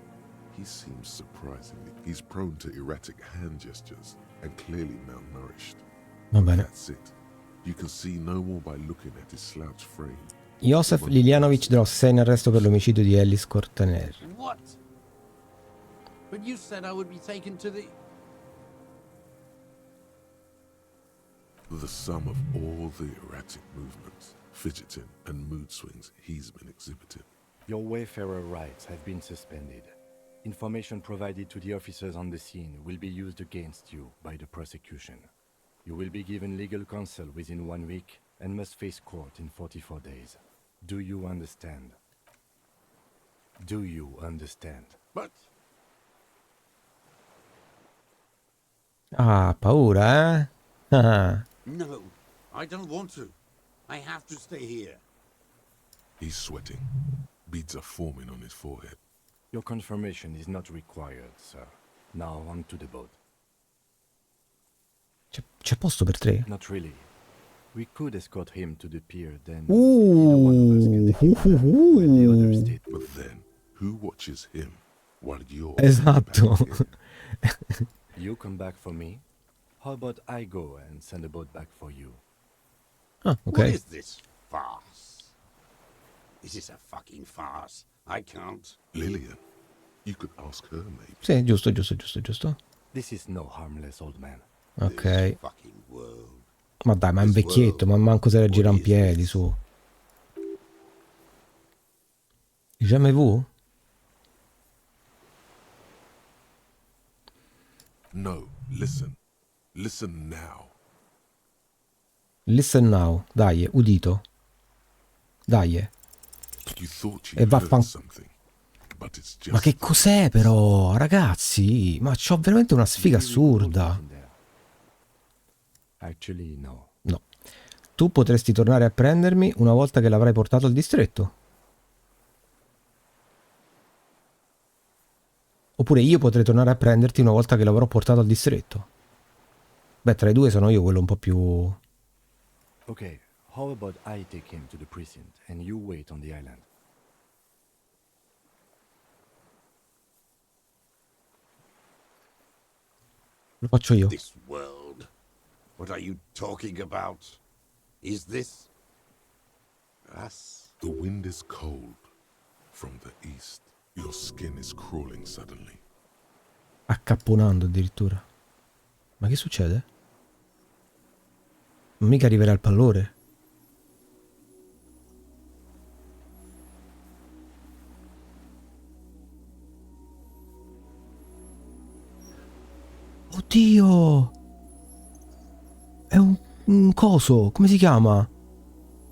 he seems surprisingly. He's prone to erratic hand gestures and clearly malnourished. Va bene. That's it. You can see no more by looking at his slouched frame. Josef Liljanovic Dross, sei in arresto per l'omicidio di Ellis Cortener. What? But you said I would be taken to the... The sum of all the erratic movements, fidgeting, and mood swings he's been exhibiting. Your wayfarer rights have been suspended. Information provided to the officers on the scene will be used against you by the prosecution. You will be given legal counsel within 1 week and must face court in 44 days. Do you understand? Do you understand? But Ah, paura, eh? Ah. No, I don't want to. I have to stay here. he's sweating. Beads are forming on his forehead. Your confirmation is not required, sir. Now on to the boat. C'è posto per 3? Not really. We could escort him to the pier, then either one of us can take him back while the others stay. But then, who watches him while you're Esatto. back here? You come back for me? How about I go and send a boat back for you? Ah, What ok. is this farce? This is a fucking farce. I can't. Lillian, you could ask her maybe. Sì, giusto, giusto, giusto, giusto. This is no harmless old man. Ok. This fucking world. Ma dai, ma è un vecchietto, ma manco se reggerà in piedi, su. Jamais vu? No, listen. Listen now. Listen now. Dai, udito. Dai. You thought E you heard vaffan... something, but it's just Ma che cos'è però, ragazzi? Ma c'ho veramente una sfiga assurda. Actually, no. No. Tu potresti tornare a prendermi una volta che l'avrai portato al distretto. Oppure io potrei tornare a prenderti una volta che l'avrò portato al distretto. Beh, tra i due sono io quello un po' più... Okay, how about I take him to the precinct and you wait on the island? Lo faccio io. This world. What are you talking about? Is this us? the wind is cold from the east. Your skin is crawling suddenly. Accapponando addirittura. Ma che succede? Ma mica arriverà il pallore. Oddio! È un coso, come si chiama?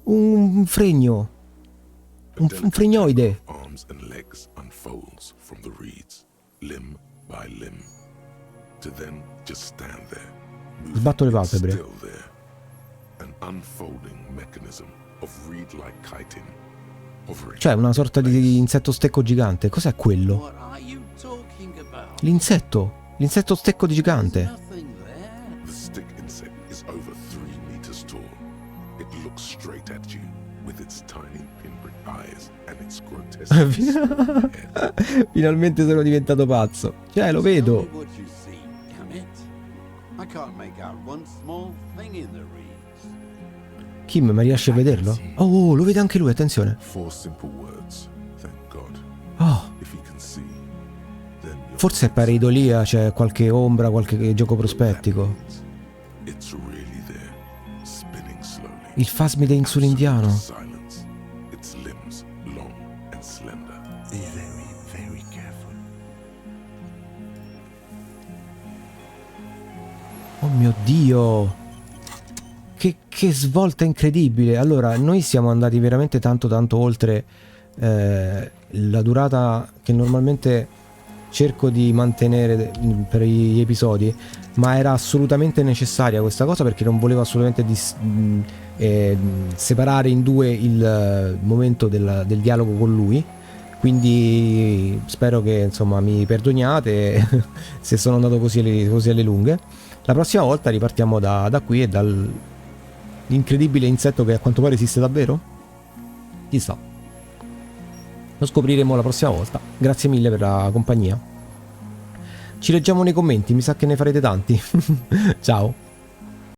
Un fregno. Un fregnoide. Arms and legs unfolds from the reeds, limb by limb, to then just stand there, moving Sbatto le and palpebre. still there. An unfolding mechanism of reed-like chitin, hovering. Cioè una sorta di insetto stecco gigante. Cos'è quello? What are you talking about? L'insetto. L'insetto stecco gigante. Nothing there. The stick insect is over 3 meters tall. It looks straight at you with its tiny pinprick eyes and its grotesque head. Finalmente sono diventato pazzo. Cioè, lo Tell vedo. me what you see, damn it. I can't make out one small thing in the reeds. Kim, ma riesce a vederlo? Oh, lo vede anche lui, attenzione. 4 simple words, thank God. Oh, If you can see, then you're forse è pareidolia, c'è qualche ombra, qualche gioco prospettico. It's really there, spinning slowly. Il fasmide insulindiano. Silence. Its limbs long and slender. Be very, very careful. Oh mio Dio! Che svolta incredibile! Allora, noi siamo andati veramente tanto oltre la durata che normalmente cerco di mantenere per gli episodi, ma era assolutamente necessaria questa cosa perché non volevo assolutamente separare in due il momento del dialogo con lui. Quindi spero che insomma mi perdoniate se sono andato così alle lunghe. La prossima volta ripartiamo da qui e dall'incredibile insetto che a quanto pare esiste davvero? Chissà. Lo scopriremo la prossima volta. Grazie mille per la compagnia. Ci leggiamo nei commenti, mi sa che ne farete tanti. Ciao.